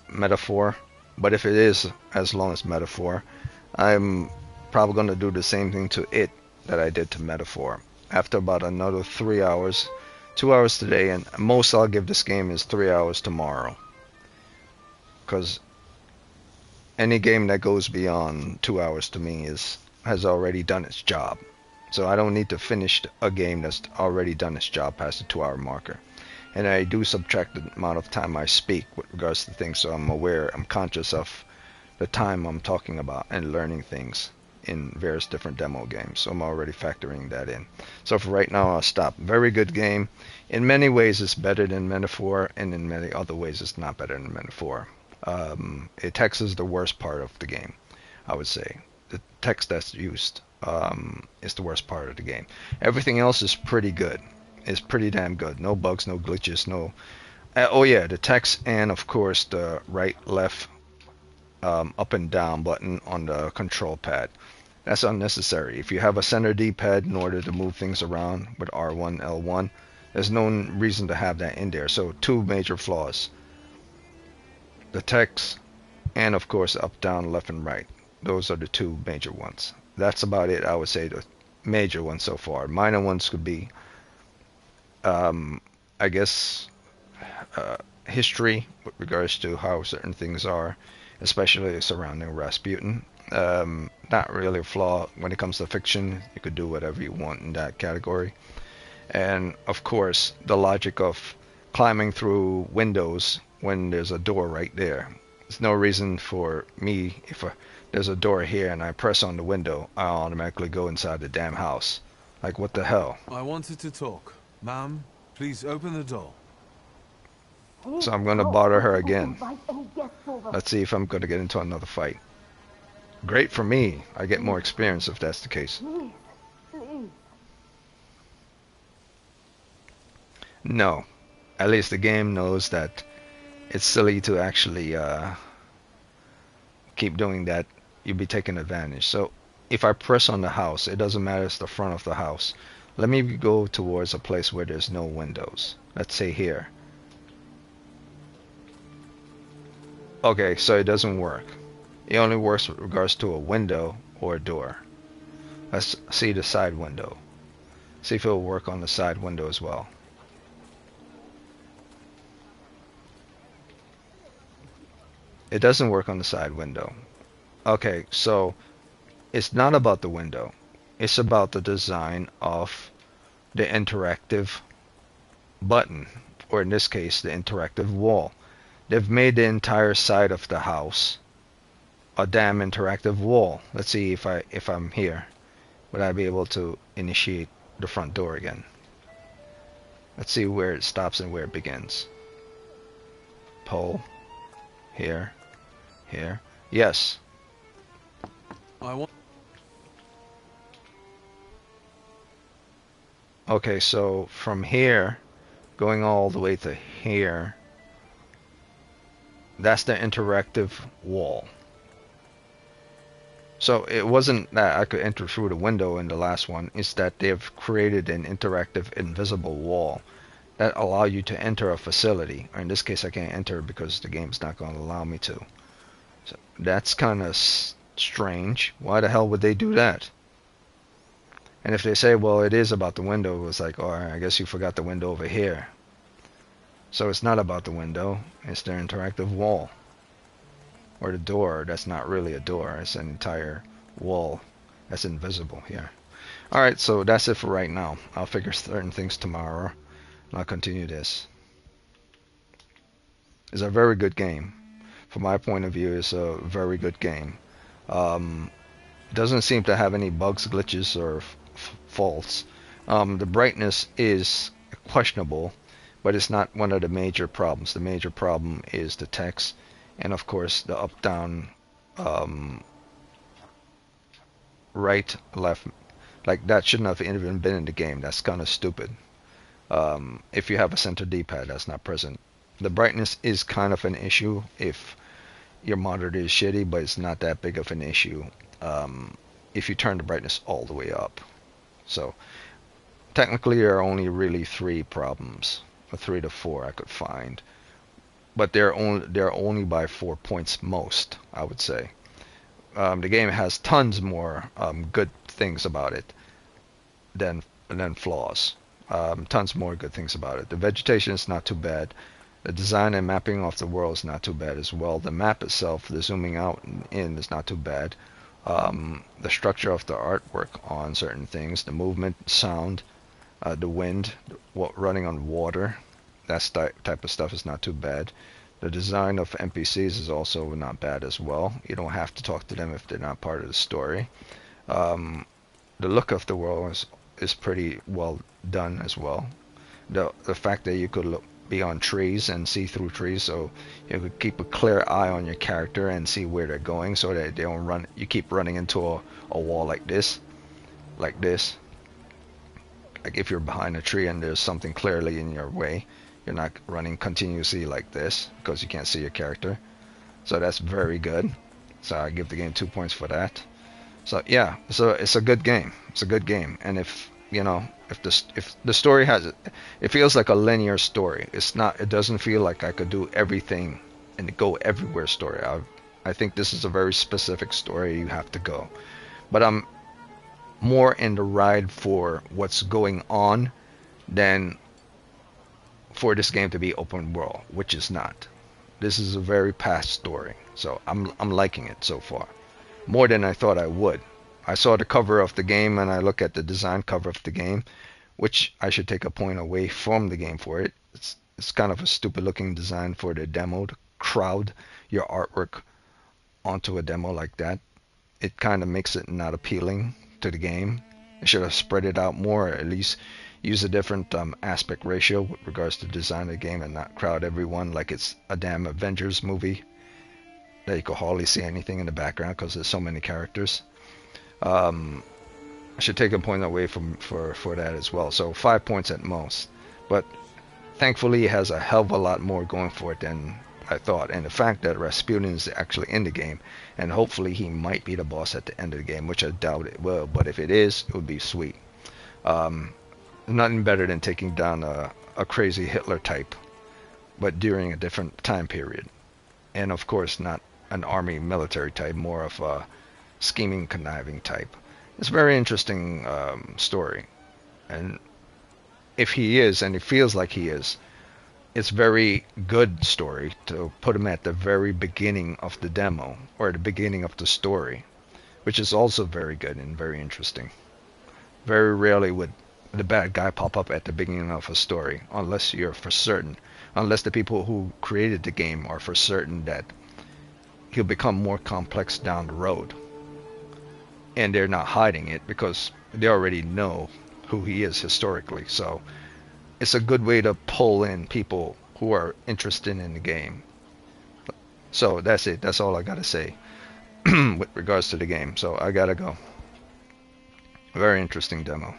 S1: Metaphor, but if it is as long as Metaphor, I'm probably going to do the same thing to it that I did to Metaphor. After about another 3 hours, 2 hours today, and most I'll give this game is 3 hours tomorrow. Because any game that goes beyond 2 hours to me has already done its job. So I don't need to finish a game that's already done its job past the 2 hour marker. And I do subtract the amount of time I speak with regards to things, so I'm aware, I'm conscious of the time I'm talking about and learning things in various different demo games. So I'm already factoring that in. So for right now, I'll stop. Very good game. In many ways, it's better than Metaphor, and in many other ways, it's not better than Metaphor. Text is the worst part of the game, I would say. The text that's used is the worst part of the game. Everything else is pretty good. It's pretty damn good. No bugs, no glitches, no... oh yeah, the text and of course the right, left, up and down button on the control pad. That's unnecessary. If you have a center D-pad in order to move things around with R1, L1, there's no reason to have that in there. So two major flaws. The text and of course up, down, left, and right. Those are the two major ones. That's about it, I would say, the major ones so far. Minor ones could be, I guess, history with regards to how certain things are, especially surrounding Rasputin. Not really a flaw when it comes to fiction. You could do whatever you want in that category. And of course, the logic of climbing through windows when there's a door right there. There's no reason for me, if there's a door here and I press on the window, I automatically go inside the damn house. Like, what the hell?
S9: I wanted to talk. Ma'am, please open the door.
S1: So I'm going to bother her again. Let's see if I'm going to get into another fight. Great for me. I get more experience if that's the case. No. At least the game knows that it's silly to actually keep doing that. You'll be taking advantage. So if I press on the house, it doesn't matter, it's the front of the house. Let me go towards a place where there's no windows. Let's say here. Okay, so it doesn't work. It only works with regards to a window or a door. Let's see the side window. See if it'll work on the side window as well. It doesn't work on the side window. Okay, so it's not about the window. It's about the design of the interactive button, or in this case, the interactive wall. They've made the entire side of the house a damn interactive wall. Let's see if I'm here. Would I be able to initiate the front door again? Let's see where it stops and where it begins. Pole. Here. Here. Yes. Okay, so from here, going all the way to here, that's the interactive wall. So it wasn't that I could enter through the window in the last one, it's that they've created an interactive invisible wall that allow you to enter a facility. Or in this case, I can't enter because the game's not going to allow me to. So that's kind of strange. Why the hell would they do that? And if they say, well, it is about the window, it's like, oh, I guess you forgot the window over here. So it's not about the window, it's their interactive wall. Or the door, that's not really a door, it's an entire wall that's invisible here. Alright, so that's it for right now. I'll figure certain things tomorrow, and I'll continue this. It's a very good game. From my point of view, it's a very good game. Doesn't seem to have any bugs, glitches, or faults. The brightness is questionable, but it's not one of the major problems. The major problem is the text, and of course the up, down, right, left. Like, that shouldn't have even been in the game. That's kind of stupid. if you have a center D-pad that's not present. The brightness is kind of an issue if your monitor is shitty, but it's not that big of an issue if you turn the brightness all the way up. So technically there are only really 3 problems, or 3 to 4 I could find, but they're only by 4 points most, I would say. The game has tons more good things about it than flaws. Tons more good things about it. The vegetation is not too bad. The design and mapping of the world is not too bad as well. The map itself, the zooming out and in, is not too bad. The structure of the artwork on certain things, the movement, sound, the wind, running on water, that type of stuff is not too bad. The design of NPCs is also not bad as well. You don't have to talk to them if they're not part of the story. The look of the world is pretty well done as well. The fact that you could be on trees and see through trees, so you could keep a clear eye on your character and see where they're going, so that they don't run. You keep running into a wall like this. Like if you're behind a tree and there's something clearly in your way, you're not running continuously like this because you can't see your character. So that's very good. So I give the game 2 points for that. So yeah, so it's a good game. It's a good game, and if the story it feels like a linear story. It's not. It doesn't feel like I could do everything and go everywhere story. I think this is a very specific story. You have to go, but I'm more in the ride for what's going on than for this game to be open world, which is not. This is a very past story, so I'm liking it so far, more than I thought I would. I saw the cover of the game and I look at the design cover of the game, which I should take a point away from the game for it. It's kind of a stupid looking design for the demo to crowd your artwork onto a demo like that. It kind of makes it not appealing to the game. It should have spread it out more, or at least use a different aspect ratio with regards to the design of the game, and not crowd everyone like it's a damn Avengers movie that you could hardly see anything in the background because there's so many characters. I should take a point away for that as well. So 5 points at most, but thankfully it has a hell of a lot more going for it than I thought. And the fact that Rasputin is actually in the game, and hopefully he might be the boss at the end of the game, which I doubt it will, but if it is, it would be sweet. Nothing better than taking down a crazy Hitler type, but during a different time period, and of course not an army military type, more of a scheming, conniving type. It's a very interesting story, and if he is, and it feels like he is, it's very good story to put him at the very beginning of the demo, or the beginning of the story, which is also very good and very interesting. Very rarely would the bad guy pop up at the beginning of a story, unless you're for certain, unless the people who created the game are for certain that he'll become more complex down the road. And they're not hiding it because they already know who he is historically. So it's a good way to pull in people who are interested in the game. So that's it. That's all I gotta say with regards to the game. So I gotta go. Very interesting demo.